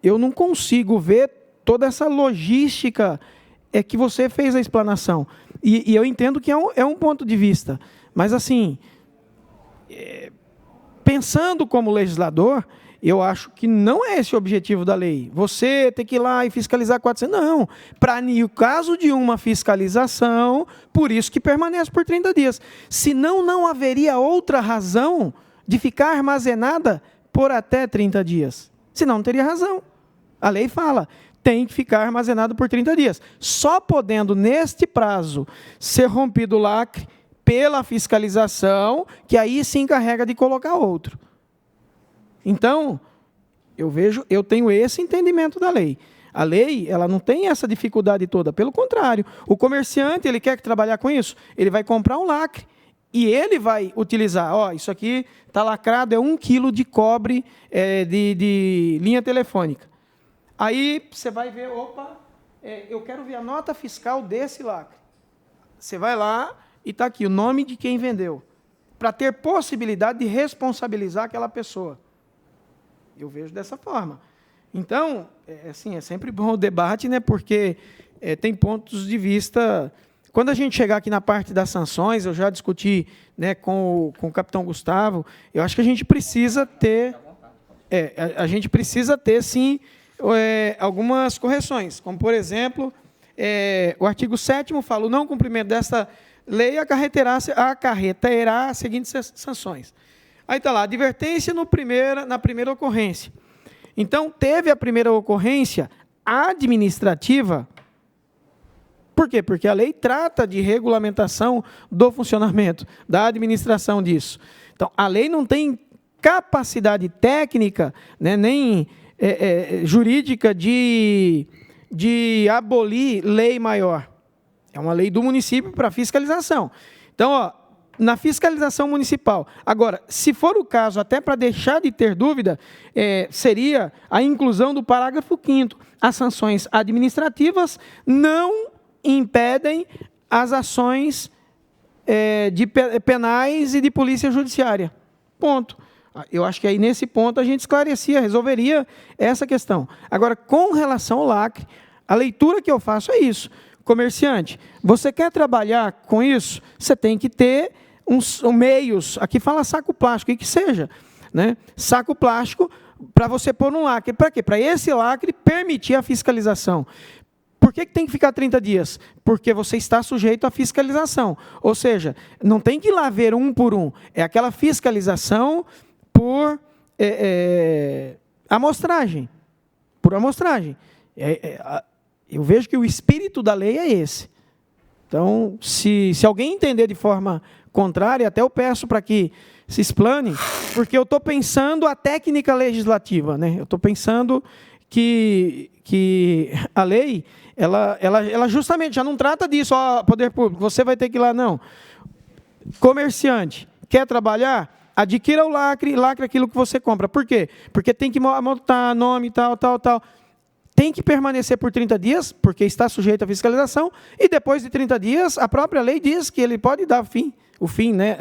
eu não consigo ver toda essa logística que você fez a explanação. E eu entendo que é um ponto de vista. Mas, assim, pensando como legislador, eu acho que não é esse o objetivo da lei. Você ter que ir lá e fiscalizar 400. Não. Para o caso de uma fiscalização, por isso que permanece por 30 dias. Senão, não haveria outra razão de ficar armazenada por até 30 dias. Senão, não teria razão. A lei fala, tem que ficar armazenado por 30 dias. Só podendo, neste prazo, ser rompido o lacre pela fiscalização, que aí se encarrega de colocar outro. Então, eu tenho esse entendimento da lei. A lei, ela não tem essa dificuldade toda. Pelo contrário, o comerciante, ele quer trabalhar com isso, ele vai comprar um lacre e ele vai utilizar, isso aqui está lacrado, é 1 quilo de cobre de linha telefônica. Aí você vai ver, eu quero ver a nota fiscal desse lacre. Você vai lá e está aqui o nome de quem vendeu, para ter possibilidade de responsabilizar aquela pessoa. Eu vejo dessa forma. Então, é sempre bom o debate, né, porque tem pontos de vista. Quando a gente chegar aqui na parte das sanções, eu já discuti, né, com o capitão Gustavo, eu acho que a gente precisa ter, sim, algumas correções, como, por exemplo, o artigo 7º fala, o não cumprimento desta lei acarreterá as seguintes sanções. Aí está lá, advertência na primeira ocorrência. Então, teve a primeira ocorrência administrativa, Por quê? Porque a lei trata de regulamentação do funcionamento, da administração disso. Então, a lei não tem capacidade técnica, né, nem jurídica de abolir lei maior. É uma lei do município para fiscalização. Então, ó, na fiscalização municipal. Agora, se for o caso, até para deixar de ter dúvida, seria a inclusão do parágrafo 5º. As sanções administrativas não impedem as ações de penais e de polícia judiciária. Ponto. Eu acho que aí, nesse ponto, a gente esclarecia, resolveria essa questão. Agora, com relação ao lacre, a leitura que eu faço é isso. Comerciante, você quer trabalhar com isso? Você tem que ter uns meios, aqui fala saco plástico, e que seja, né? Saco plástico para você pôr um lacre. Para quê? Para esse lacre permitir a fiscalização. Por que tem que ficar 30 dias? Porque você está sujeito à fiscalização. Ou seja, não tem que ir lá ver um por um. É aquela fiscalização por amostragem. Por amostragem. Eu vejo que o espírito da lei é esse. Então, se alguém entender de forma contrária, até eu peço para que se explane, porque eu estou pensando a técnica legislativa, né? Eu estou pensando que a lei, ela justamente já não trata disso, ó, poder público, você vai ter que ir lá, não. Comerciante, quer trabalhar? Adquira o lacre aquilo que você compra. Por quê? Porque tem que anotar nome, tal. Tem que permanecer por 30 dias, porque está sujeito à fiscalização, e depois de 30 dias, a própria lei diz que ele pode dar o fim, né,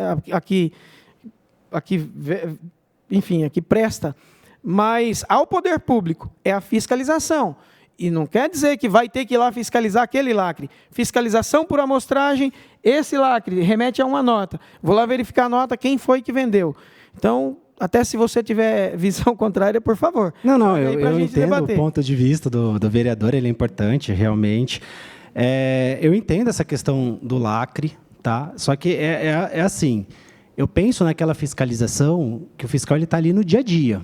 enfim, aqui presta. Mas ao poder público é a fiscalização. E não quer dizer que vai ter que ir lá fiscalizar aquele lacre. Fiscalização por amostragem, esse lacre remete a uma nota. Vou lá verificar a nota, quem foi que vendeu. Então, até se você tiver visão contrária, por favor. Não, eu entendo debater. O ponto de vista do vereador, ele é importante, realmente. Eu entendo essa questão do lacre, tá? Só que é assim, eu penso naquela fiscalização, que o fiscal está ali no dia a dia.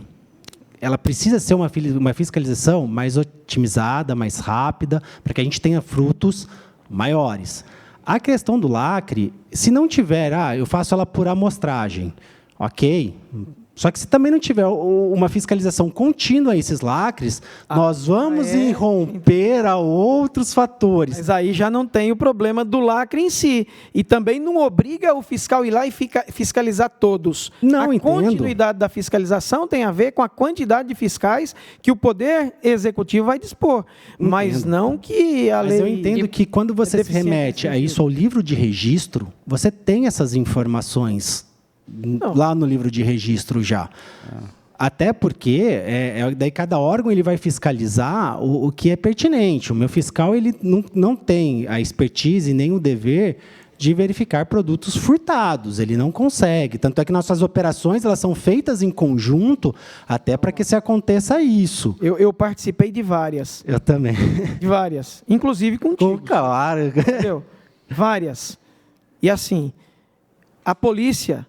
Ela precisa ser uma fiscalização mais otimizada, mais rápida, para que a gente tenha frutos maiores. A questão do lacre, se não tiver, eu faço ela por amostragem, ok. Só que se também não tiver uma fiscalização contínua a esses lacres, nós vamos irromper a outros fatores. Mas aí já não tem o problema do lacre em si. E também não obriga o fiscal a ir lá e fiscalizar todos. Não, a continuidade da fiscalização tem a ver com a quantidade de fiscais que o Poder Executivo vai dispor. Mas não que a lei... Mas eu entendo que quando você se remete a isso, ao livro de registro, você tem essas informações lá no livro de registro já. Até porque daí cada órgão ele vai fiscalizar o que é pertinente. O meu fiscal ele não tem a expertise nem o dever de verificar produtos furtados. Ele não consegue. Tanto é que nossas operações elas são feitas em conjunto até para que se aconteça isso. Eu participei de várias. Eu também. De várias. Inclusive contigo. Claro. Entendeu? Várias. E assim, a polícia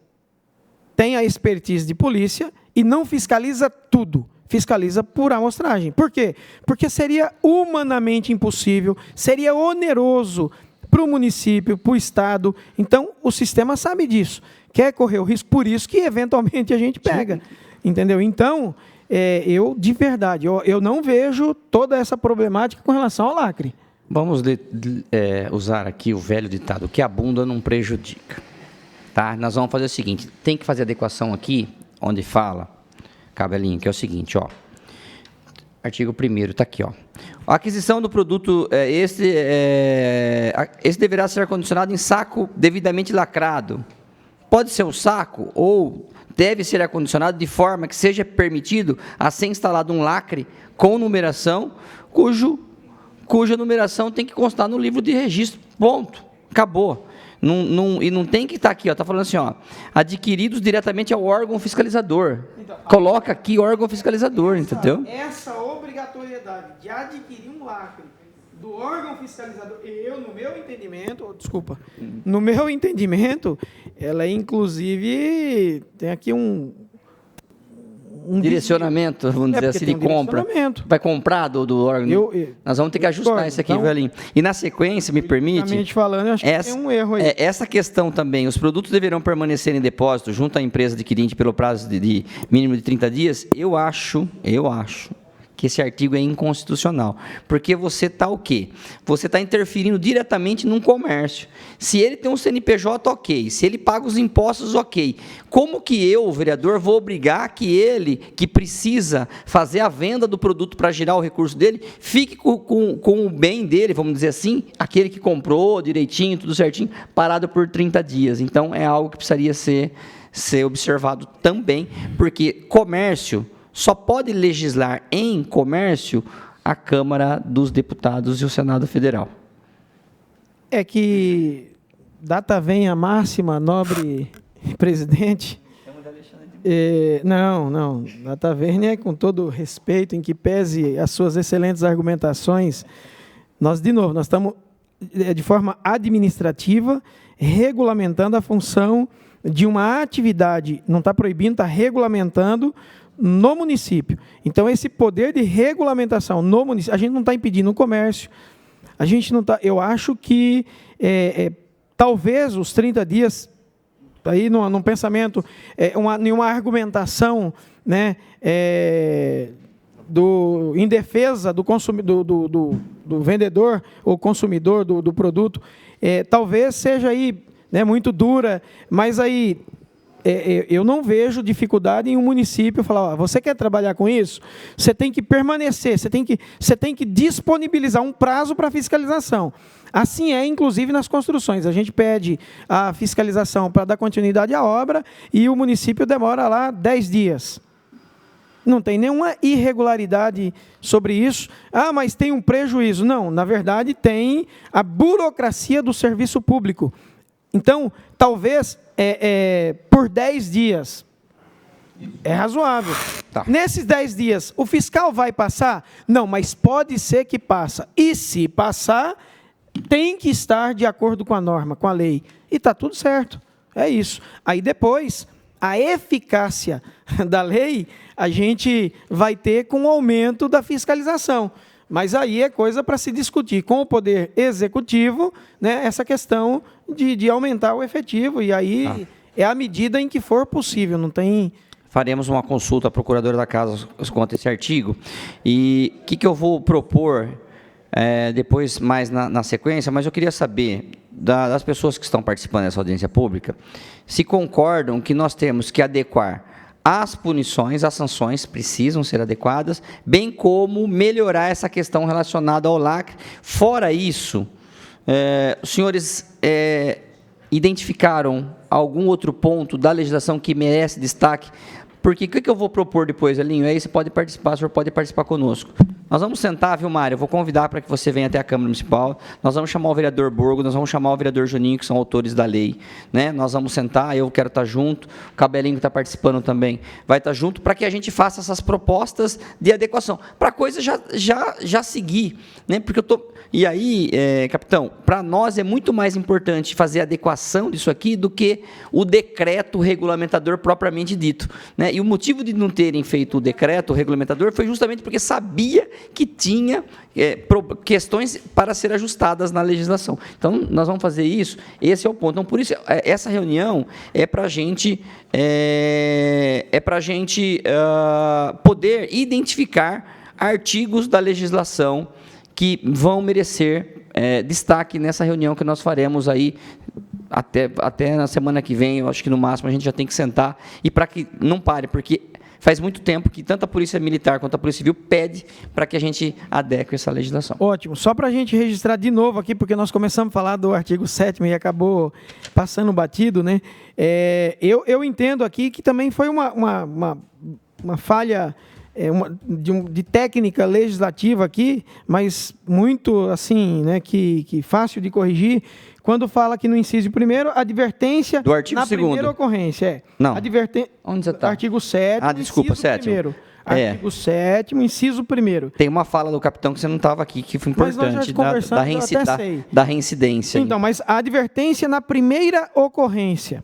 tem a expertise de polícia e não fiscaliza tudo. Fiscaliza por amostragem. Por quê? Porque seria humanamente impossível, seria oneroso para o município, para o Estado. Então, o sistema sabe disso. Quer correr o risco, por isso que, eventualmente, a gente pega. Entendeu? Então, eu, de verdade, eu não vejo toda essa problemática com relação ao lacre. Vamos usar aqui o velho ditado, que abunda não prejudica. Tá? Nós vamos fazer o seguinte, tem que fazer adequação aqui, onde fala, cabelinho, que é o seguinte, ó. Artigo 1º, está aqui, ó. A aquisição do produto, esse deverá ser acondicionado em saco devidamente lacrado. Pode ser um saco ou deve ser acondicionado de forma que seja permitido a ser instalado um lacre com numeração, cuja numeração tem que constar no livro de registro. Ponto. Acabou. E não tem que estar aqui, está falando assim, ó, adquiridos diretamente ao órgão fiscalizador. Então, coloca aqui órgão fiscalizador, entendeu? Essa obrigatoriedade de adquirir um lacre do órgão fiscalizador, no meu entendimento, ela inclusive tem aqui direcionamento, vamos dizer porque assim, tem de um compra. direcionamento. Vai comprar do órgão. Nós vamos ter que ajustar discordo. isso aqui, Então, Velhinho. E na sequência, me permite... Politicamente falando, eu acho que tem um erro aí. Essa questão também, os produtos deverão permanecer em depósito junto à empresa adquirente pelo prazo de mínimo de 30 dias, eu acho que esse artigo é inconstitucional. Porque você está o quê? Você está interferindo diretamente num comércio. Se ele tem um CNPJ, ok. Se ele paga os impostos, ok. Como que eu, vereador, vou obrigar que ele, que precisa fazer a venda do produto para girar o recurso dele, fique com o bem dele, vamos dizer assim, aquele que comprou direitinho, tudo certinho, parado por 30 dias. Então, é algo que precisaria ser observado também, porque comércio só pode legislar em comércio a Câmara dos Deputados e o Senado Federal. É que data vem a máxima, nobre presidente. Não. Data vem, é com todo respeito, em que pese as suas excelentes argumentações, nós estamos, de forma administrativa, regulamentando a função de uma atividade, não está proibindo, está regulamentando no município. Então, esse poder de regulamentação no município, a gente não está impedindo o comércio, a gente não está... Eu acho que talvez os 30 dias, aí num pensamento, em uma argumentação, né, em defesa do consumidor, do vendedor ou consumidor do produto, talvez seja aí, né, muito dura, mas aí... eu não vejo dificuldade em um município falar, você quer trabalhar com isso? Você tem que permanecer, você tem que disponibilizar um prazo para fiscalização. Assim é, inclusive, nas construções. A gente pede a fiscalização para dar continuidade à obra e o município demora lá 10 dias. Não tem nenhuma irregularidade sobre isso. Ah, mas tem um prejuízo. Não, na verdade, tem a burocracia do serviço público. Então, talvez... por 10 dias, é razoável. Tá. Nesses 10 dias, o fiscal vai passar? Não, mas pode ser que passa. E se passar, tem que estar de acordo com a norma, com a lei. E está tudo certo. É isso. Aí depois, a eficácia da lei, a gente vai ter com o aumento da fiscalização. Mas aí é coisa para se discutir com o Poder Executivo, né, essa questão de aumentar o efetivo. E aí é a medida em que for possível, não tem... Faremos uma consulta à Procuradora da Casa quanto a esse artigo. E o que eu vou propor depois, mais na sequência, mas eu queria saber das pessoas que estão participando dessa audiência pública, se concordam que nós temos que adequar as punições, as sanções precisam ser adequadas, bem como melhorar essa questão relacionada ao lacre. Fora isso, os senhores identificaram algum outro ponto da legislação que merece destaque? Porque o que eu vou propor depois, Elinho? Aí você pode participar, o senhor pode participar conosco. Nós vamos sentar, viu, Mário? Eu vou convidar para que você venha até a Câmara Municipal. Nós vamos chamar o vereador Borgo, nós vamos chamar o vereador Juninho, que são autores da lei. Né? Nós vamos sentar, eu quero estar junto, o Cabelinho que está participando também vai estar junto, para que a gente faça essas propostas de adequação, para a coisa já seguir. Né? Porque eu estou... E aí, capitão, para nós é muito mais importante fazer a adequação disso aqui do que o decreto regulamentador propriamente dito. Né? E o motivo de não terem feito o decreto regulamentador foi justamente porque sabia que tinha questões para ser ajustadas na legislação. Então, nós vamos fazer isso, esse é o ponto. Então, por isso, essa reunião é para a gente, poder identificar artigos da legislação que vão merecer destaque nessa reunião que nós faremos aí até na semana que vem. Eu acho que no máximo a gente já tem que sentar e para que não pare, porque faz muito tempo que tanto a Polícia Militar quanto a Polícia Civil pede para que a gente adeque essa legislação. Ótimo. Só para a gente registrar de novo aqui, porque nós começamos a falar do artigo 7º e acabou passando batido, né? Eu entendo aqui que também foi uma falha de técnica legislativa aqui, mas muito assim, né, que fácil de corrigir, quando fala que no inciso 1º, advertência do artigo na 2º. Primeira ocorrência. Não. Onde você está? Artigo 7º, desculpa, inciso 1º. Artigo 7º, inciso 1º. Tem uma fala do capitão que você não estava aqui, que foi importante, da reincidência. Então, mas a advertência na primeira ocorrência.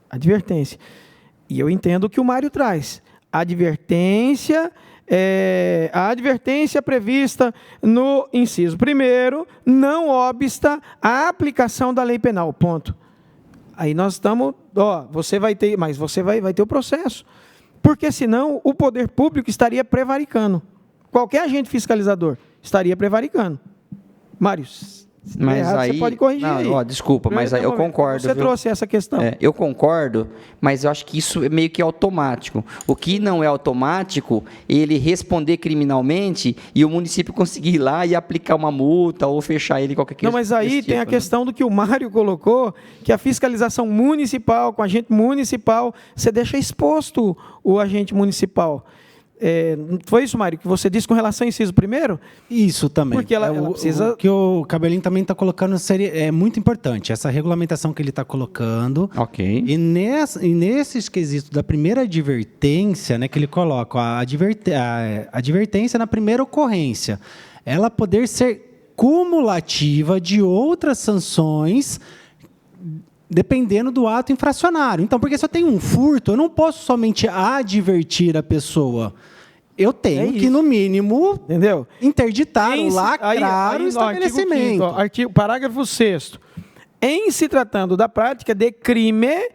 Advertência. E eu entendo o que o Mário traz. A advertência prevista no inciso 1º não obsta a aplicação da lei penal, ponto. Aí nós estamos, você vai ter, mas você vai ter o processo. Porque senão o poder público estaria prevaricando. Qualquer agente fiscalizador estaria prevaricando. Mário, Mas errado, aí, você pode corrigir aí. Desculpa, mas aí eu concordo. Você trouxe essa questão. Eu concordo, mas eu acho que isso é meio que automático. O que não é automático, ele responder criminalmente e o município conseguir ir lá e aplicar uma multa ou fechar ele qualquer coisa. Não, mas aí tem a questão do que o Mário colocou, que a fiscalização municipal, com agente municipal, você deixa exposto o agente municipal. Foi isso, Mário, que você disse com relação ao inciso 1º? Isso também. Porque ela precisa... O que o Cabelinho também está colocando é muito importante, essa regulamentação que ele está colocando. Ok. E nesses quesitos da primeira advertência, né, que ele coloca, a advertência na primeira ocorrência, ela poder ser cumulativa de outras sanções dependendo do ato infracionário. Então, porque se eu tenho um furto, eu não posso somente advertir a pessoa. Eu tenho que, no mínimo, entendeu? Interditar, lacrar o estabelecimento. Parágrafo 6º. Em se tratando da prática de crime,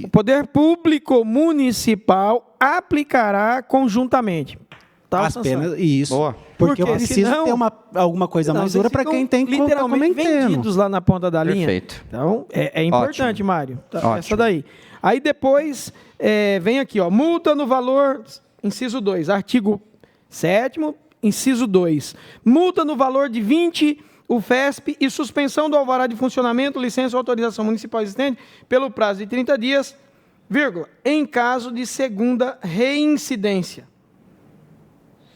o poder público municipal aplicará conjuntamente. As penas, isso. Boa. Porque eu preciso ter alguma coisa mais dura para quem tem que literalmente vendidos lá na ponta da linha. Perfeito. Então, é importante, Ótimo. Mário. Essa daí. Aí depois, vem aqui, multa no valor, inciso 2, artigo 7º, inciso 2. Multa no valor de 20 UFESP e suspensão do alvará de funcionamento, licença ou autorização municipal existente pelo prazo de 30 dias, em caso de segunda reincidência.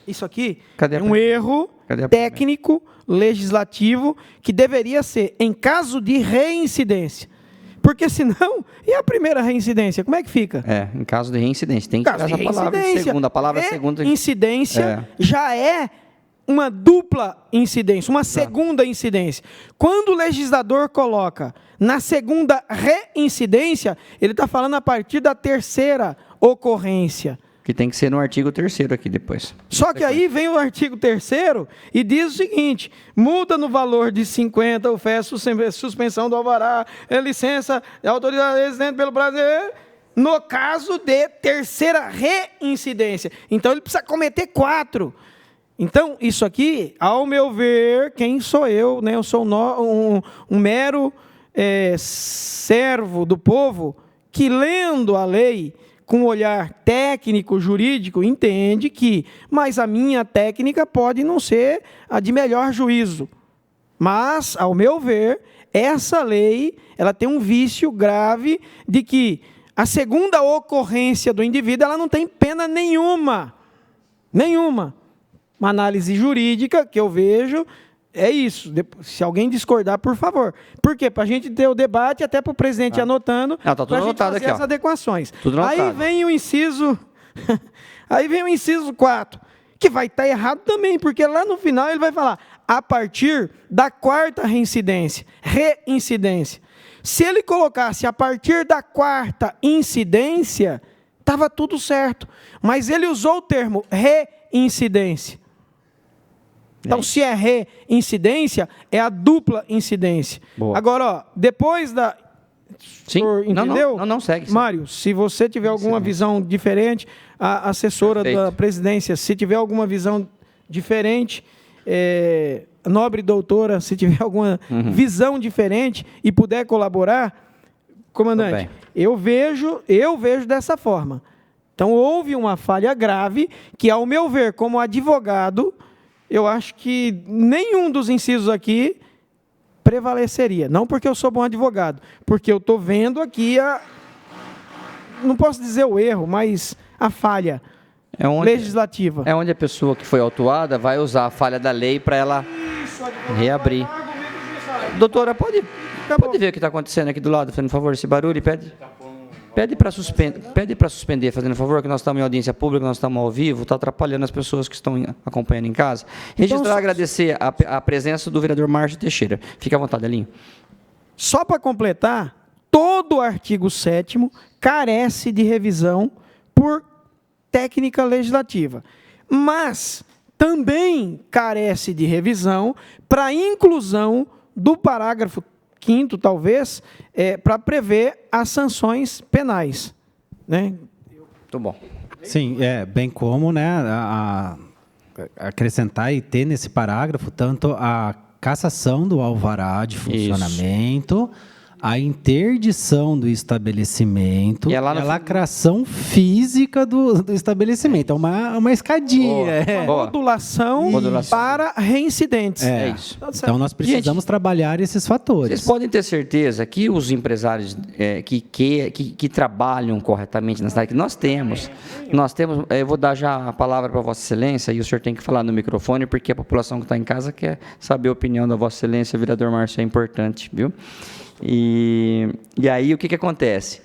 Isso aqui é um erro técnico, legislativo, que deveria ser em caso de reincidência. Porque senão, e a primeira reincidência? Como é que fica? Em caso de reincidência. Tem que tirar essa palavra segunda. A palavra segunda. Incidência já é uma dupla incidência, uma segunda incidência. Quando o legislador coloca na segunda reincidência, ele está falando a partir da terceira ocorrência. Que tem que ser no artigo 3º aqui depois. Só que aí vem o artigo 3º e diz o seguinte: multa no valor de 50 UFES, suspensão do alvará, licença, autoridade residente pelo Brasil, no caso de terceira reincidência. Então ele precisa cometer 4. Então, isso aqui, ao meu ver, quem sou eu? Né? Eu sou um mero servo do povo que, lendo a lei com olhar técnico, jurídico, entende que, mas a minha técnica pode não ser a de melhor juízo. Mas, ao meu ver, essa lei ela tem um vício grave de que a segunda ocorrência do indivíduo ela não tem pena nenhuma. Nenhuma. Uma análise jurídica que eu vejo é isso. Se alguém discordar, por favor. Por quê? Para a gente ter o debate, até para o presidente ir anotando, tá tudo para a gente anotado fazer aqui, as adequações. Tudo anotado. Aí vem o inciso... Aí vem o inciso 4, que vai estar errado também, porque lá no final ele vai falar a partir da 4ª reincidência. Se ele colocasse a partir da 4ª incidência, estava tudo certo. Mas ele usou o termo reincidência. Então, se é reincidência, é a dupla incidência. Boa. Agora, depois da... Sim. Entendeu? Não, segue. Mário, se você tiver alguma visão diferente, a assessora da presidência, se tiver alguma visão diferente, nobre doutora, se tiver alguma visão diferente e puder colaborar, comandante, eu vejo dessa forma. Então, houve uma falha grave que, ao meu ver, como advogado, eu acho que nenhum dos incisos aqui prevaleceria. Não porque eu sou bom advogado, porque eu estou vendo aqui não posso dizer o erro, mas a falha legislativa. É onde a pessoa que foi autuada vai usar a falha da lei para ela reabrir. Doutora, pode ver o que está acontecendo aqui do lado, fazendo favor, esse barulho, pede para suspender, fazendo favor, que nós estamos em audiência pública, nós estamos ao vivo, está atrapalhando as pessoas que estão acompanhando em casa. Registrar e agradecer a presença do vereador Márcio Teixeira. Fique à vontade, Elinho. Só para completar, todo o artigo 7º carece de revisão por técnica legislativa, mas também carece de revisão para a inclusão do parágrafo 5º, talvez, para prever as sanções penais, né? Muito bom. Sim, bem como, né, acrescentar e ter nesse parágrafo tanto a cassação do alvará de funcionamento, a interdição do estabelecimento E e é lá no a lacração física do estabelecimento. É uma escadinha. Boa. Modulação para reincidentes. É isso. Então, nós precisamos trabalhar esses fatores. Vocês podem ter certeza que os empresários que trabalham corretamente na cidade, que nós temos, eu vou dar já a palavra para Vossa Excelência, e o senhor tem que falar no microfone, porque a população que está em casa quer saber a opinião da Vossa Excelência, vereador Márcio, é importante, viu? E aí, o que acontece?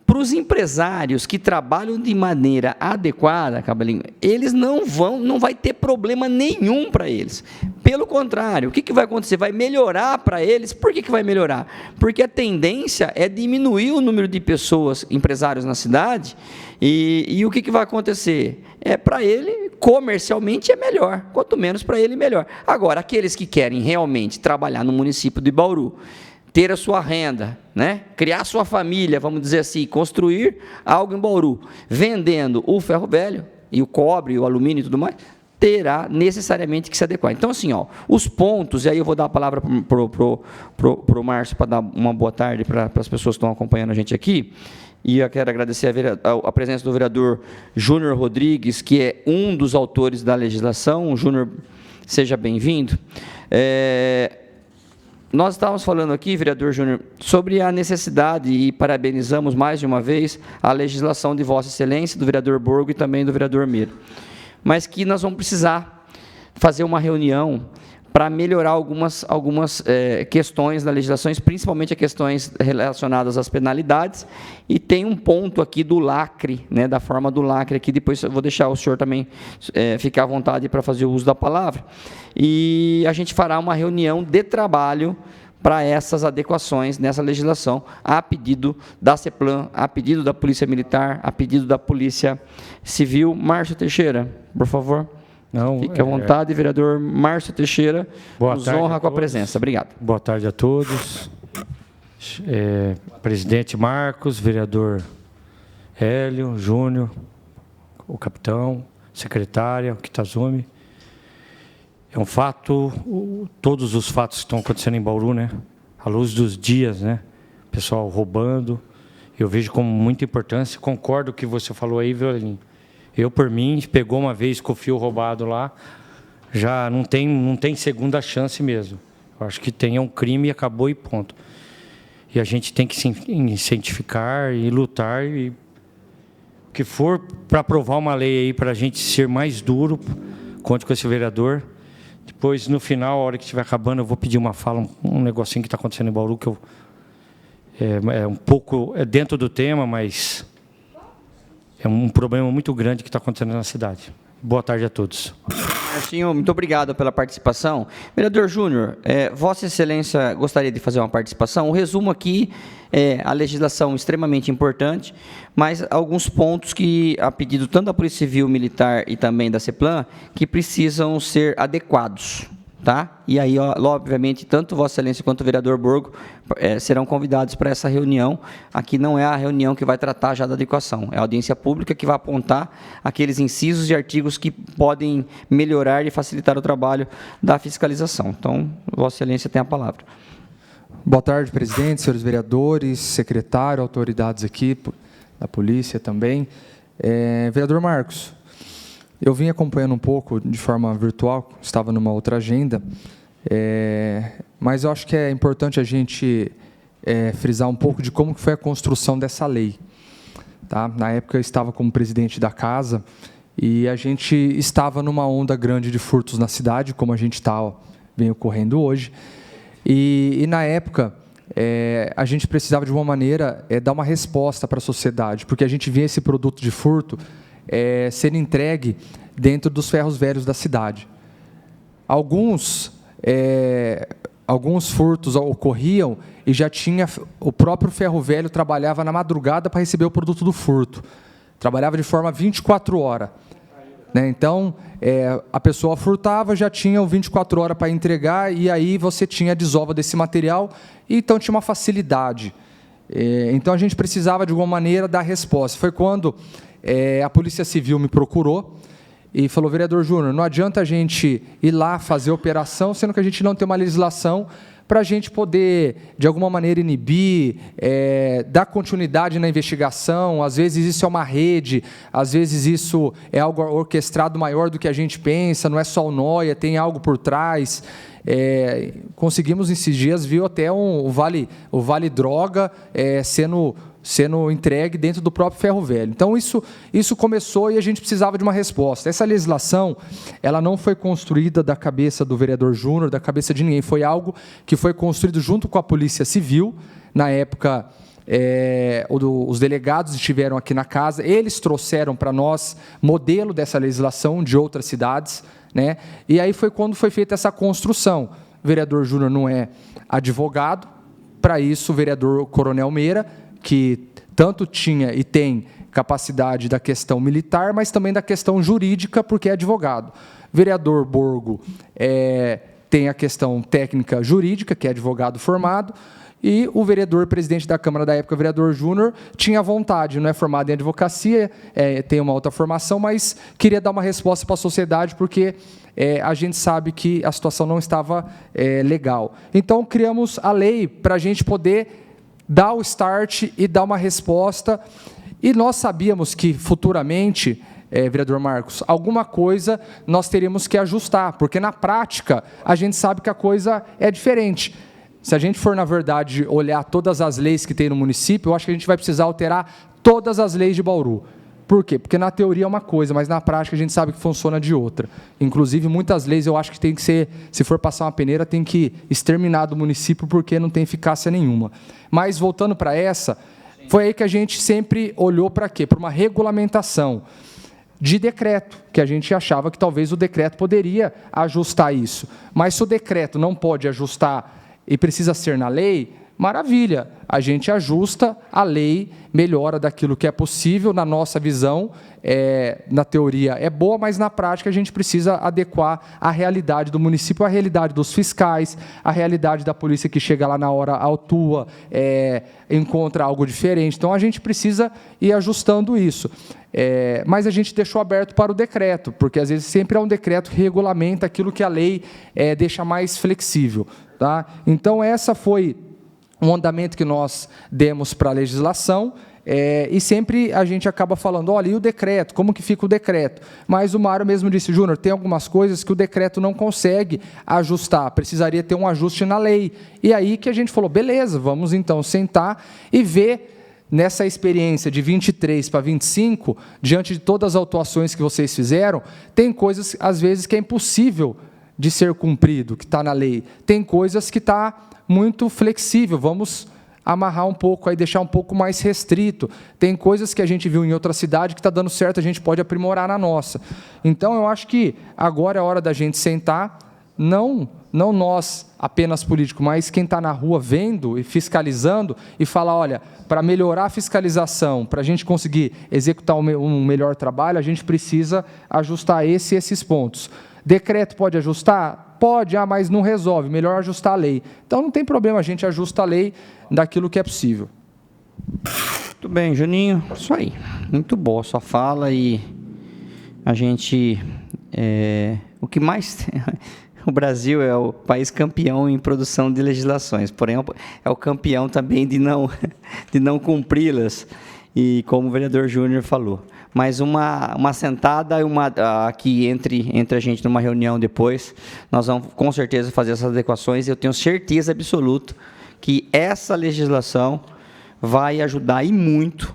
Para os empresários que trabalham de maneira adequada, Cabelinho, eles não vai ter problema nenhum para eles. Pelo contrário, o que vai acontecer? Vai melhorar para eles. Por que vai melhorar? Porque a tendência é diminuir o número de pessoas, empresários na cidade, e o que vai acontecer? Para ele, comercialmente, é melhor. Quanto menos para ele, melhor. Agora, aqueles que querem realmente trabalhar no município de Bauru, ter a sua renda, né? Criar sua família, vamos dizer assim, construir algo em Bauru, vendendo o ferro velho, e o cobre, o alumínio e tudo mais, terá necessariamente que se adequar. Então, assim, os pontos, e aí eu vou dar a palavra para o Márcio, para dar uma boa tarde para as pessoas que estão acompanhando a gente aqui, e eu quero agradecer a presença do vereador Júnior Rodrigues, que é um dos autores da legislação. Júnior, seja bem-vindo. Nós estávamos falando aqui, vereador Júnior, sobre a necessidade, e parabenizamos mais de uma vez a legislação de Vossa Excelência, do vereador Borgo e também do vereador Miro, mas que nós vamos precisar fazer uma reunião para melhorar algumas questões da legislação, principalmente as questões relacionadas às penalidades, e tem um ponto aqui do lacre, né, da forma do lacre aqui, depois eu vou deixar o senhor também ficar à vontade para fazer o uso da palavra, e a gente fará uma reunião de trabalho para essas adequações nessa legislação, a pedido da CEPLAN, a pedido da Polícia Militar, a pedido da Polícia Civil. Márcio Teixeira, por favor. Não, fique à vontade, vereador Márcio Teixeira, nos honra com a presença. Obrigado. Boa tarde a todos. Presidente Marcos, vereador Hélio, Júnior, o capitão, secretária, o Kitazumi. É um fato, todos os fatos que estão acontecendo em Bauru, né? À luz dos dias, né? Pessoal roubando, eu vejo como muita importância. Concordo com o que você falou aí, Violinho. Eu, por mim, pegou uma vez com o fio roubado lá, já não tem segunda chance mesmo. Eu acho que tem um crime e acabou e ponto. E a gente tem que se incentivar e lutar, e o que for para aprovar uma lei aí para a gente ser mais duro, conte com esse vereador. Depois, no final, a hora que estiver acabando, eu vou pedir uma fala, um negocinho que está acontecendo em Bauru, que é um pouco dentro do tema, mas é um problema muito grande que está acontecendo na cidade. Boa tarde a todos. Marcinho, muito obrigado pela participação. Vereador Júnior, Vossa Excelência gostaria de fazer uma participação? O resumo aqui é a legislação extremamente importante, mas alguns pontos que, a pedido tanto da Polícia Civil, Militar e também da CEPLAN, que precisam ser adequados. Tá? E aí, obviamente, tanto Vossa Excelência quanto o vereador Borgo serão convidados para essa reunião. Aqui não é a reunião que vai tratar já da adequação, é a audiência pública que vai apontar aqueles incisos e artigos que podem melhorar e facilitar o trabalho da fiscalização. Então, Vossa Excelência tem a palavra. Boa tarde, presidente, senhores vereadores, secretário, autoridades aqui, da polícia também. Vereador Marcos, eu vim acompanhando um pouco de forma virtual, estava numa outra agenda, mas eu acho que é importante a gente frisar um pouco de como foi a construção dessa lei. Tá? Na época eu estava como presidente da casa e a gente estava numa onda grande de furtos na cidade, como a gente vem ocorrendo hoje, e na época a gente precisava de uma maneira dar uma resposta para a sociedade, porque a gente via esse produto de furto ser entregue dentro dos ferros velhos da cidade. Alguns alguns furtos ocorriam e já tinha, o próprio ferro velho trabalhava na madrugada para receber o produto do furto. Trabalhava de forma 24 horas. Né? Então, a pessoa furtava, já tinha 24 horas para entregar, e aí você tinha a desova desse material, e então tinha uma facilidade. Então, a gente precisava, de alguma maneira, dar resposta. Foi quando a Polícia Civil me procurou e falou: vereador Júnior, não adianta a gente ir lá fazer operação, sendo que a gente não tem uma legislação para a gente poder, de alguma maneira, inibir, dar continuidade na investigação. Às vezes isso é uma rede, às vezes isso é algo orquestrado maior do que a gente pensa, não é só o Noia, tem algo por trás. Conseguimos, esses dias, viu até o Vale Droga sendo entregue dentro do próprio ferro velho. Então, isso começou e a gente precisava de uma resposta. Essa legislação, ela não foi construída da cabeça do vereador Júnior, da cabeça de ninguém. Foi algo que foi construído junto com a Polícia Civil. Na época, os delegados estiveram aqui na casa, eles trouxeram para nós modelo dessa legislação de outras cidades, né? E aí foi quando foi feita essa construção. O vereador Júnior não é advogado, para isso o vereador Coronel Meira, que tanto tinha e tem capacidade da questão militar, mas também da questão jurídica, porque é advogado. Vereador Borgo tem a questão técnica jurídica, que é advogado formado, e o vereador presidente da Câmara da época, vereador Júnior, tinha vontade, não é formado em advocacia, tem uma outra formação, mas queria dar uma resposta para a sociedade, porque a gente sabe que a situação não estava legal. Então, criamos a lei para a gente poder dar o start e dar uma resposta, e nós sabíamos que futuramente, vereador Marcos, alguma coisa nós teríamos que ajustar, porque na prática a gente sabe que a coisa é diferente. Se a gente for, na verdade, olhar todas as leis que tem no município, eu acho que a gente vai precisar alterar todas as leis de Bauru. Por quê? Porque na teoria é uma coisa, mas na prática a gente sabe que funciona de outra. Inclusive, muitas leis eu acho que tem que ser, se for passar uma peneira, tem que exterminar do município, porque não tem eficácia nenhuma. Mas, voltando para essa, foi aí que a gente sempre olhou para quê? Para uma regulamentação de decreto, que a gente achava que talvez o decreto poderia ajustar isso. Mas se o decreto não pode ajustar e precisa ser na lei, maravilha, a gente ajusta a lei, melhora daquilo que é possível, na nossa visão, na teoria é boa, mas na prática a gente precisa adequar a realidade do município, a realidade dos fiscais, a realidade da polícia que chega lá na hora, autua, encontra algo diferente. Então, a gente precisa ir ajustando isso. Mas a gente deixou aberto para o decreto, porque às vezes sempre é um decreto que regulamenta aquilo que a lei deixa mais flexível. Tá? Então, essa foi um andamento que nós demos para a legislação, e sempre a gente acaba falando, olha, e o decreto, como que fica o decreto? Mas o Mário mesmo disse, Júnior, tem algumas coisas que o decreto não consegue ajustar, precisaria ter um ajuste na lei. E aí que a gente falou, beleza, vamos então sentar e ver, nessa experiência de 23 para 25, diante de todas as autuações que vocês fizeram, tem coisas, às vezes, que é impossível de ser cumprido, que está na lei. Tem coisas que está muito flexível, vamos amarrar um pouco, aí deixar um pouco mais restrito. Tem coisas que a gente viu em outra cidade que está dando certo, a gente pode aprimorar na nossa. Então, eu acho que agora é a hora da gente sentar, não nós apenas políticos, mas quem está na rua vendo e fiscalizando e falar, olha, para melhorar a fiscalização, para a gente conseguir executar um melhor trabalho, a gente precisa ajustar esses pontos. Decreto pode ajustar? Pode, mas não resolve, melhor ajustar a lei. Então, não tem problema, a gente ajusta a lei daquilo que é possível. Muito bem, Juninho, isso aí. Muito boa a sua fala, e a gente... o que mais tem... O Brasil é o país campeão em produção de legislações, porém é o campeão também de não cumpri-las, e como o vereador Júnior falou. Mas uma sentada aqui entre a gente numa reunião depois, nós vamos com certeza fazer essas adequações, e eu tenho certeza absoluta que essa legislação vai ajudar e muito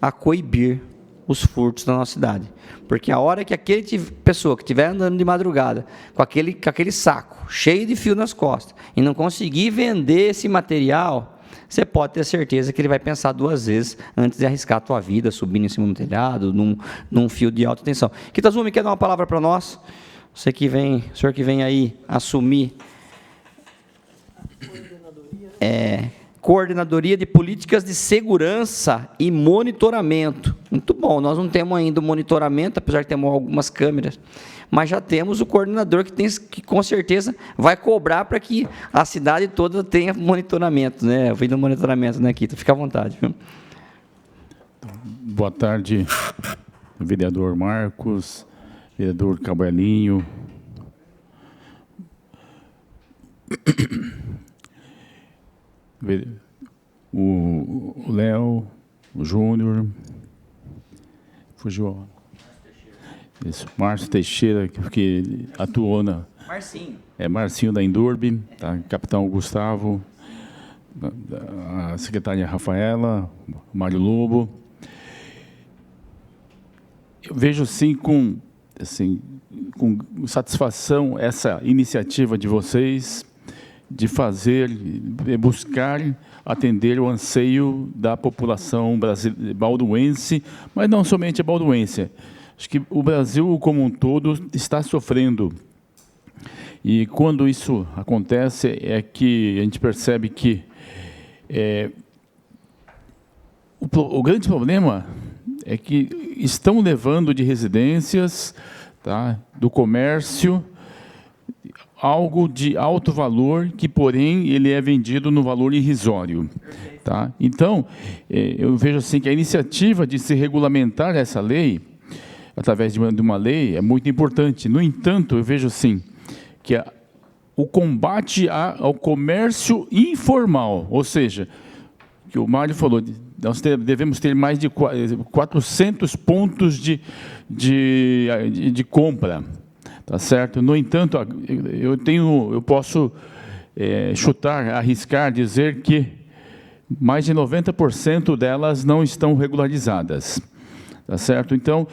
a coibir os furtos da nossa cidade. Porque a hora que aquele pessoa que estiver andando de madrugada com aquele saco cheio de fio nas costas e não conseguir vender esse material, você pode ter certeza que ele vai pensar duas vezes antes de arriscar a tua vida, subindo em cima do telhado, num fio de alta tensão. Kitazumi, quer dar uma palavra para nós? O senhor que vem aí assumir Coordenadoria de Políticas de Segurança e Monitoramento. Muito bom, nós não temos ainda o monitoramento, apesar de termos algumas câmeras, mas já temos o coordenador que com certeza vai cobrar para que a cidade toda tenha monitoramento, né? Vindo monitoramento, né, Quito? Fica à vontade. Viu? Boa tarde, vereador Marcos, vereador Cabelinho. O Léo, o Júnior, fugiu. Isso, Márcio Teixeira, que atuou na... Marcinho. Marcinho da Endurbe, tá? Capitão Gustavo, a secretária Rafaela, Mário Lobo. Eu vejo, sim, com satisfação essa iniciativa de vocês de fazer, buscar atender o anseio da população bauruense, mas não somente a bauruense. Acho que o Brasil como um todo está sofrendo. E quando isso acontece é que a gente percebe que o grande problema é que estão levando de residências, tá, do comércio, algo de alto valor, que, porém, ele é vendido no valor irrisório. Tá? Então, eu vejo assim que a iniciativa de se regulamentar essa lei, através de uma lei, é muito importante. No entanto, eu vejo assim, que o combate ao comércio informal, ou seja, que o Mário falou, nós devemos ter mais de 400 pontos de compra, tá certo? No entanto, eu posso chutar, arriscar, dizer que mais de 90% delas não estão regularizadas, tá certo? Então,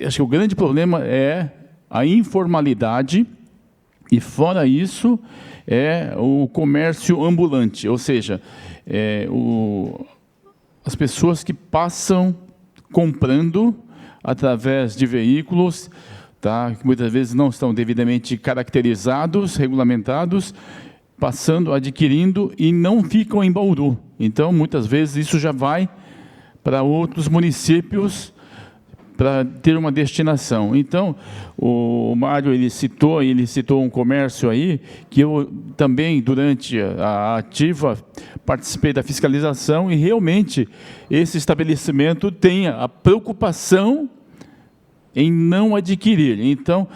acho que o grande problema é a informalidade e, fora isso, é o comércio ambulante, ou seja, as pessoas que passam comprando através de veículos, tá, que muitas vezes não estão devidamente caracterizados, regulamentados, passando, adquirindo e não ficam em Bauru. Então, muitas vezes, isso já vai para outros municípios para ter uma destinação. Então, o Mário ele citou um comércio aí, que eu também, durante a ativa, participei da fiscalização e, realmente, esse estabelecimento tem a preocupação em não adquirir. Então,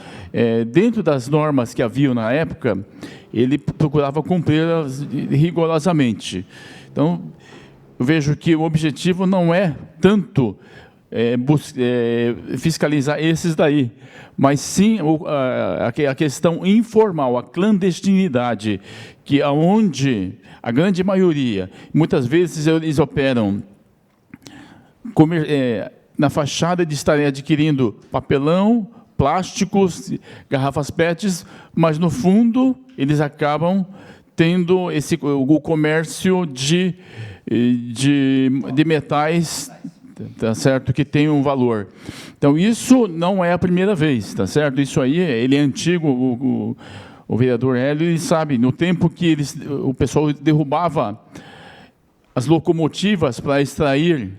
dentro das normas que haviam na época, ele procurava cumpri-las rigorosamente. Então, eu vejo que o objetivo não é tanto fiscalizar esses daí, mas sim a questão informal, a clandestinidade, que aonde a grande maioria, muitas vezes eles operam na fachada de estarem adquirindo papelão, plásticos, garrafas PETs, mas no fundo eles acabam tendo o comércio de metais, tá certo, que tem um valor. Então, isso não é a primeira vez, tá certo? Isso aí, ele é antigo, o vereador Hélio, ele sabe, no tempo que o pessoal derrubava as locomotivas para extrair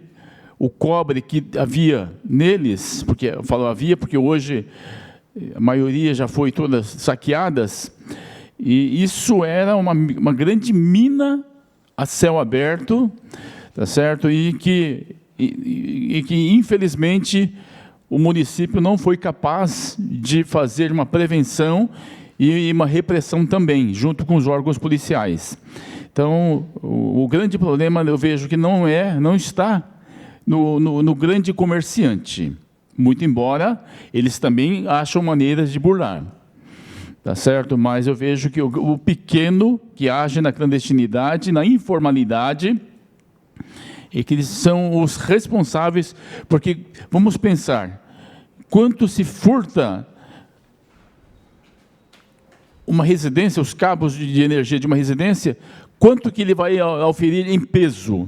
o cobre que havia neles, porque eu falo havia, porque hoje a maioria já foi todas saqueadas, e isso era uma grande mina a céu aberto, tá certo? E que infelizmente o município não foi capaz de fazer uma prevenção e uma repressão também, junto com os órgãos policiais. Então, o grande problema eu vejo que não está no grande comerciante, muito embora eles também acham maneiras de burlar, tá certo? Mas eu vejo que o pequeno que age na clandestinidade, na informalidade, e que eles são os responsáveis, porque, vamos pensar, quanto se furta uma residência, os cabos de energia de uma residência, quanto que ele vai oferir em peso?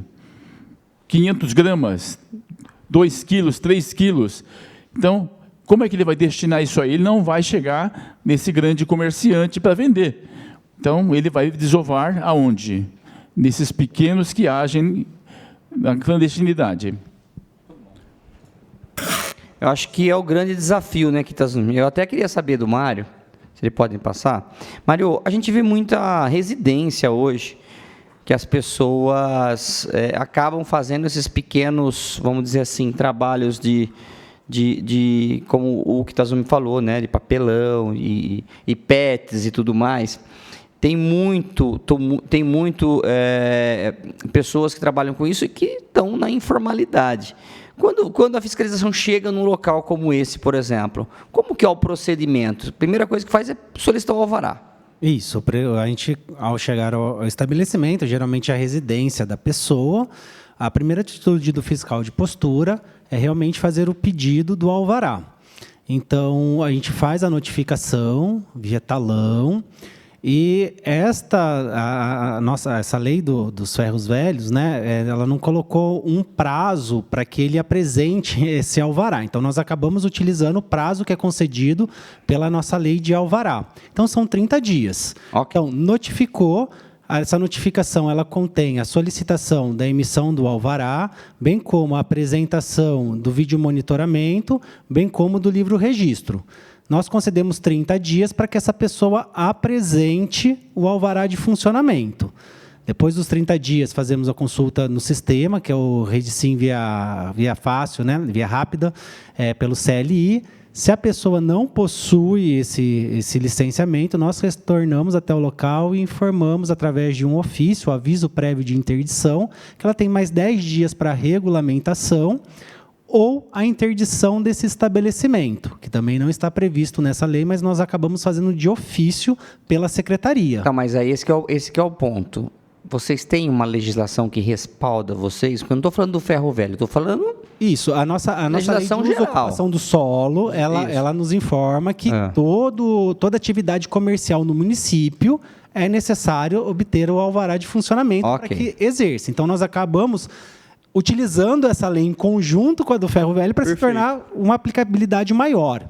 500 gramas, 2 quilos, 3 quilos. Então, como é que ele vai destinar isso aí? Ele não vai chegar nesse grande comerciante para vender, Então, ele vai desovar aonde? Nesses pequenos que agem na clandestinidade. Eu acho que é o grande desafio, né, que está. Eu até queria saber do Mário, se ele pode me passar. Mário, a gente vê muita residência hoje, que as pessoas acabam fazendo esses pequenos, vamos dizer assim, trabalhos de como o Kitazumi falou, né, de papelão e PETs e tudo mais. Tem muito pessoas que trabalham com isso e que estão na informalidade. Quando a fiscalização chega num local como esse, por exemplo, como que é o procedimento? A primeira coisa que faz é solicitar o alvará. Isso, a gente, ao chegar ao estabelecimento, geralmente a residência da pessoa, a primeira atitude do fiscal de postura é realmente fazer o pedido do alvará. Então, a gente faz a notificação via talão. E essa lei dos ferros velhos, né, ela não colocou um prazo para que ele apresente esse alvará. Então, nós acabamos utilizando o prazo que é concedido pela nossa lei de alvará. Então, são 30 dias. Okay. Então, notificou. Essa notificação ela contém a solicitação da emissão do alvará, bem como a apresentação do vídeo monitoramento, bem como do livro registro. Nós concedemos 30 dias para que essa pessoa apresente o alvará de funcionamento. Depois dos 30 dias, fazemos a consulta no sistema, que é o RedeSim via fácil, né? Via rápida, pelo CLI. Se a pessoa não possui esse licenciamento, nós retornamos até o local e informamos, através de um ofício, aviso prévio de interdição, que ela tem mais 10 dias para regulamentação, ou a interdição desse estabelecimento, que também não está previsto nessa lei, mas nós acabamos fazendo de ofício pela secretaria. Tá, mas aí esse que é o ponto. Vocês têm uma legislação que respalda vocês? Porque eu não estou falando do ferro velho, estou falando... Isso, a nossa legislação lei de ocupação do solo, ela nos informa que toda atividade comercial no município é necessário obter o alvará de funcionamento para que exerça. Então, nós acabamos utilizando essa lei em conjunto com a do ferro velho para se tornar uma aplicabilidade maior.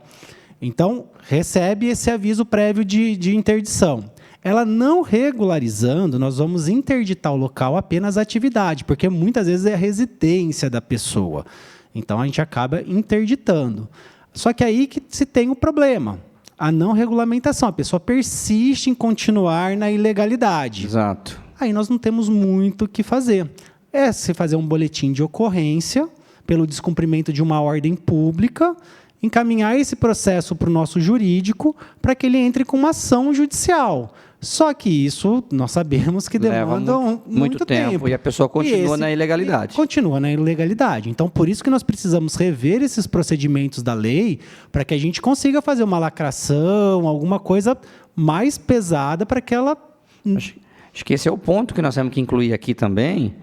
Então, recebe esse aviso prévio de interdição. Ela não regularizando, nós vamos interditar o local apenas a atividade, porque muitas vezes é a residência da pessoa. Então, a gente acaba interditando. Só que aí que se tem o problema, a não regulamentação. A pessoa persiste em continuar na ilegalidade. Exato. Aí nós não temos muito o que fazer. É se fazer um boletim de ocorrência pelo descumprimento de uma ordem pública, encaminhar esse processo para o nosso jurídico para que ele entre com uma ação judicial. Só que isso nós sabemos que demanda muito tempo. E a pessoa continua na ilegalidade. Continua na ilegalidade. Então, por isso que nós precisamos rever esses procedimentos da lei para que a gente consiga fazer uma lacração, alguma coisa mais pesada para que ela... Acho que esse é o ponto que nós temos que incluir aqui também.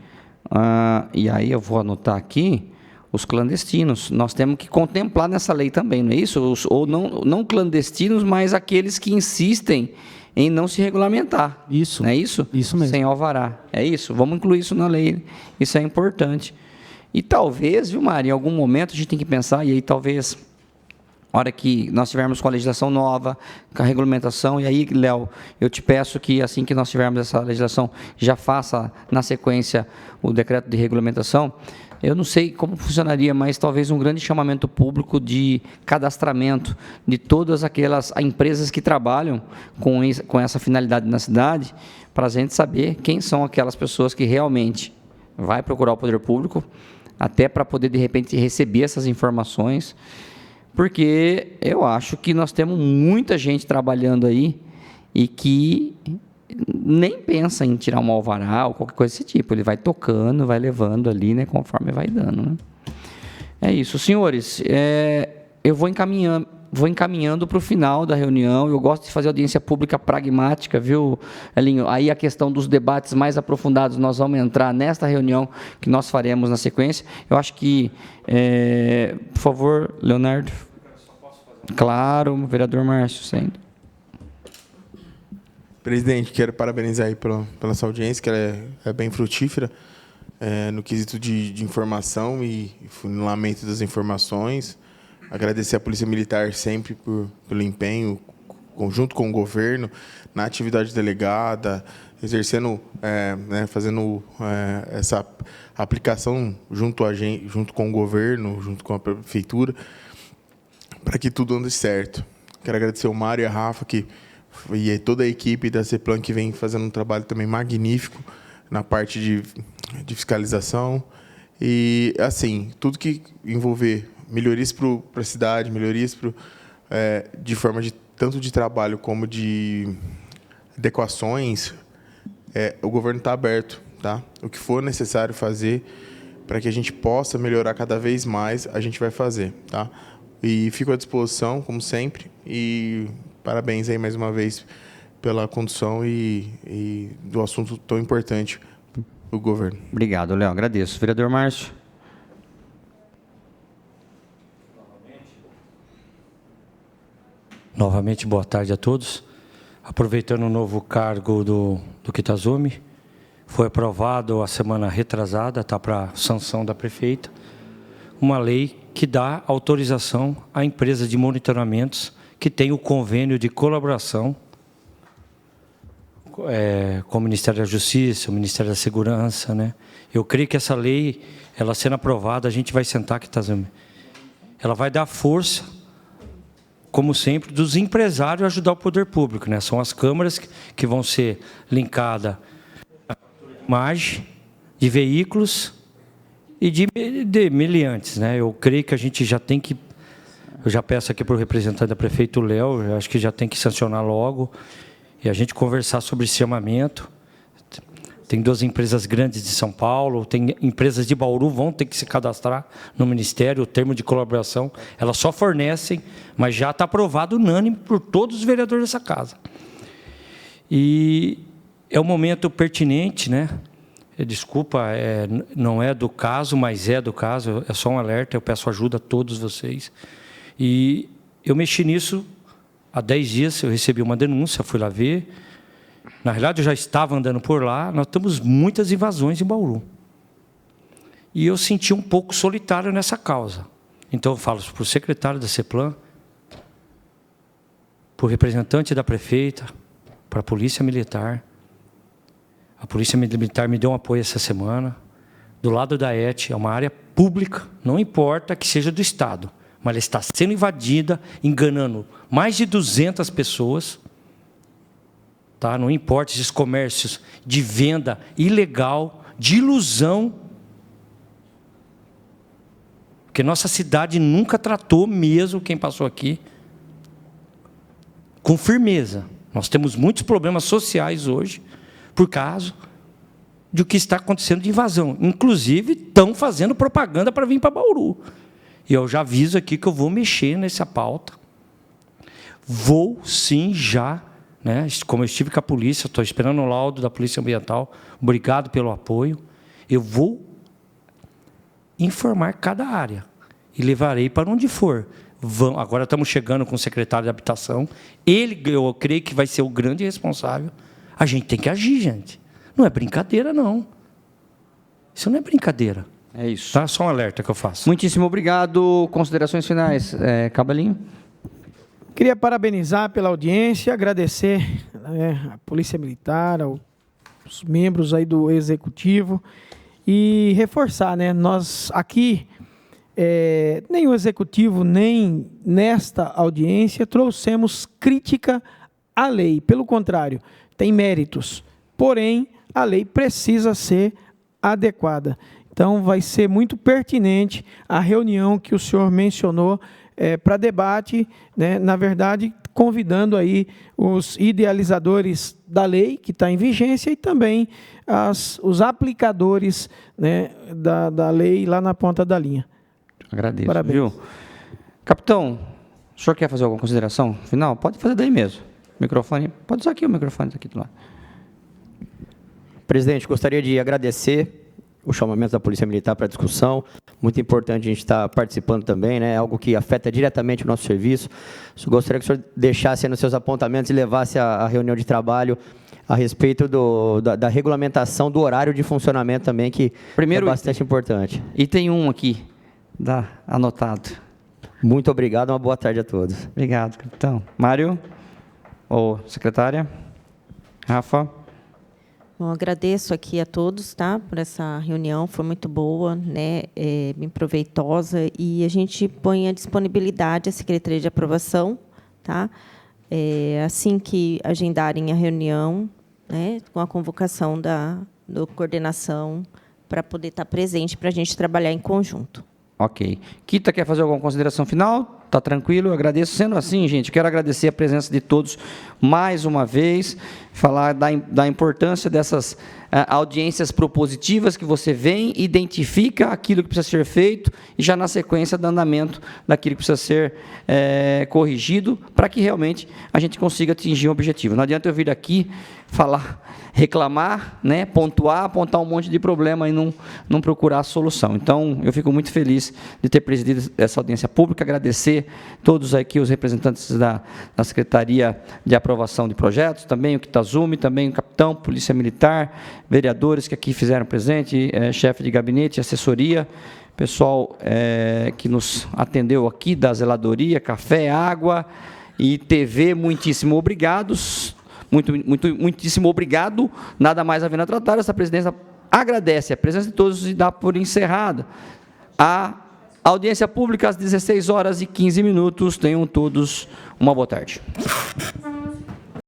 E aí eu vou anotar aqui os clandestinos. Nós temos que contemplar nessa lei também, não é isso? Ou não clandestinos, mas aqueles que insistem em não se regulamentar. Isso. Não é isso? Isso mesmo. Sem alvará. É isso? Vamos incluir isso na lei. Isso é importante. E talvez, viu, Mari, em algum momento a gente tem que pensar, e aí talvez, na hora que nós tivermos com a legislação nova, com a regulamentação, e aí, Léo, eu te peço que assim que nós tivermos essa legislação, já faça na sequência o decreto de regulamentação. Eu não sei como funcionaria, mas talvez um grande chamamento público de cadastramento de todas aquelas empresas que trabalham com essa finalidade na cidade, para a gente saber quem são aquelas pessoas que realmente vai procurar o poder público, até para poder, de repente, receber essas informações, porque eu acho que nós temos muita gente trabalhando aí e que nem pensa em tirar um alvará ou qualquer coisa desse tipo. Ele vai tocando, vai levando ali, né, conforme vai dando. Né? É isso. Senhores, eu vou encaminhando para o final da reunião. Eu gosto de fazer audiência pública pragmática, viu, Elinho? Aí a questão dos debates mais aprofundados nós vamos entrar nesta reunião que nós faremos na sequência. Eu acho que, por favor, Leonardo. Claro, vereador Márcio, sempre. Presidente, quero parabenizar aí pela essa audiência, que ela é bem frutífera no quesito de informação e funilamento das informações. Agradecer à Polícia Militar sempre pelo empenho, junto com o governo, na atividade delegada, exercendo, fazendo essa aplicação junto com o governo, junto com a prefeitura, para que tudo ande certo. Quero agradecer o Mário e a Rafa e toda a equipe da CEPLAN que vem fazendo um trabalho também magnífico na parte de fiscalização. E, assim, tudo que envolver melhorias para a cidade, melhorias de forma tanto de trabalho como de adequações, o governo está aberto. Tá? O que for necessário fazer para que a gente possa melhorar cada vez mais, a gente vai fazer. Tá? E fico à disposição, como sempre, e parabéns aí mais uma vez pela condução e do assunto tão importante do governo. Obrigado, Léo. Agradeço. Vereador Márcio. Novamente, boa tarde a todos. Aproveitando o novo cargo do Kitazumi, foi aprovado a semana retrasada, está para sanção da prefeita, uma lei que dá autorização à empresa de monitoramentos que tem o convênio de colaboração com o Ministério da Justiça, o Ministério da Segurança, né? Eu creio que essa lei, ela sendo aprovada, a gente vai sentar, ela vai dar força, como sempre, dos empresários a ajudar o poder público, né? São as câmaras que vão ser linkadas à imagem de veículos e de meliantes, né? Eu creio que a gente já tem que, eu já peço aqui para o representante da prefeita, o Léo, eu acho que já tem que sancionar logo e a gente conversar sobre esse chamamento. Tem 2 empresas grandes de São Paulo, tem empresas de Bauru, vão ter que se cadastrar no Ministério, o termo de colaboração, elas só fornecem, mas já está aprovado unânime por todos os vereadores dessa casa. E é um momento pertinente, né? Desculpa, não é do caso, mas é do caso, é só um alerta, eu peço ajuda a todos vocês. E eu mexi nisso há 10 dias, eu recebi uma denúncia, fui lá ver. Na realidade, eu já estava andando por lá, nós temos muitas invasões em Bauru. E eu senti um pouco solitário nessa causa. Então, eu falo para o secretário da CEPLAN, para o representante da prefeita, para a Polícia Militar. A Polícia Militar me deu um apoio essa semana. Do lado da ET, é uma área pública, não importa que seja do Estado, mas ela está sendo invadida, enganando mais de 200 pessoas. Tá? Não importa esses comércios de venda ilegal, de ilusão, porque nossa cidade nunca tratou mesmo quem passou aqui com firmeza. Nós temos muitos problemas sociais hoje por causa do que está acontecendo de invasão. Inclusive, estão fazendo propaganda para vir para Bauru. E eu já aviso aqui que eu vou mexer nessa pauta. Vou sim já, né? Como eu estive com a polícia, estou esperando o laudo da Polícia Ambiental. Obrigado pelo apoio. Eu vou informar cada área e levarei para onde for. Agora estamos chegando com o secretário de Habitação. Ele, eu creio que vai ser o grande responsável. A gente tem que agir, gente. Não é brincadeira, não. Isso não é brincadeira. É isso. Tá? Só um alerta que eu faço. Muitíssimo obrigado. Considerações finais. Cabalinho? Queria parabenizar pela audiência, agradecer à Polícia Militar, aos membros aí do Executivo e reforçar, né? Nós aqui, nem o Executivo, nem nesta audiência, trouxemos crítica à lei. Pelo contrário, tem méritos. Porém, a lei precisa ser adequada. Então, vai ser muito pertinente a reunião que o senhor mencionou para debate, né? Na verdade, convidando aí os idealizadores da lei que está em vigência e também os aplicadores, né, da lei lá na ponta da linha. Agradeço. Parabéns. Viu? Capitão, o senhor quer fazer alguma consideração final? Pode fazer daí mesmo. Microfone, pode usar aqui o microfone aqui do lado. Presidente, gostaria de agradecer o chamamento da Polícia Militar para a discussão. Muito importante a gente estar participando também, né? Algo que afeta diretamente o nosso serviço. Gostaria que o senhor deixasse nos seus apontamentos e levasse a reunião de trabalho a respeito da regulamentação do horário de funcionamento também, que é bastante importante. Item 1 aqui, anotado. Muito obrigado, uma boa tarde a todos. Obrigado, capitão. Mário? Ô, secretária. Rafa. Bom, agradeço aqui a todos, tá, por essa reunião, foi muito boa, né, bem proveitosa, e a gente põe à disponibilidade a Secretaria de Aprovação, tá, assim que agendarem a reunião, né, com a convocação da coordenação, para poder estar presente, para a gente trabalhar em conjunto. Ok. Kita, quer fazer alguma consideração final? Está tranquilo? Eu agradeço. Sendo assim, gente, quero agradecer a presença de todos mais uma vez, falar da importância dessas audiências propositivas que você vem, identifica aquilo que precisa ser feito e já na sequência do andamento daquilo que precisa ser corrigido para que realmente a gente consiga atingir o objetivo. Não adianta eu vir aqui falar, reclamar, né, pontuar, apontar um monte de problema e não procurar a solução. Então, eu fico muito feliz de ter presidido essa audiência pública, agradecer todos aqui os representantes da Secretaria de Aprovação de Projetos, também o Kitazumi, também o capitão, Polícia Militar, vereadores que aqui fizeram presente, chefe de gabinete, assessoria, pessoal que nos atendeu aqui, da zeladoria, café, água e TV, muitíssimo obrigados. Muitíssimo obrigado. Nada mais havendo a tratar. Essa presidência agradece a presença de todos e dá por encerrada a audiência pública às 16h15. Tenham todos uma boa tarde.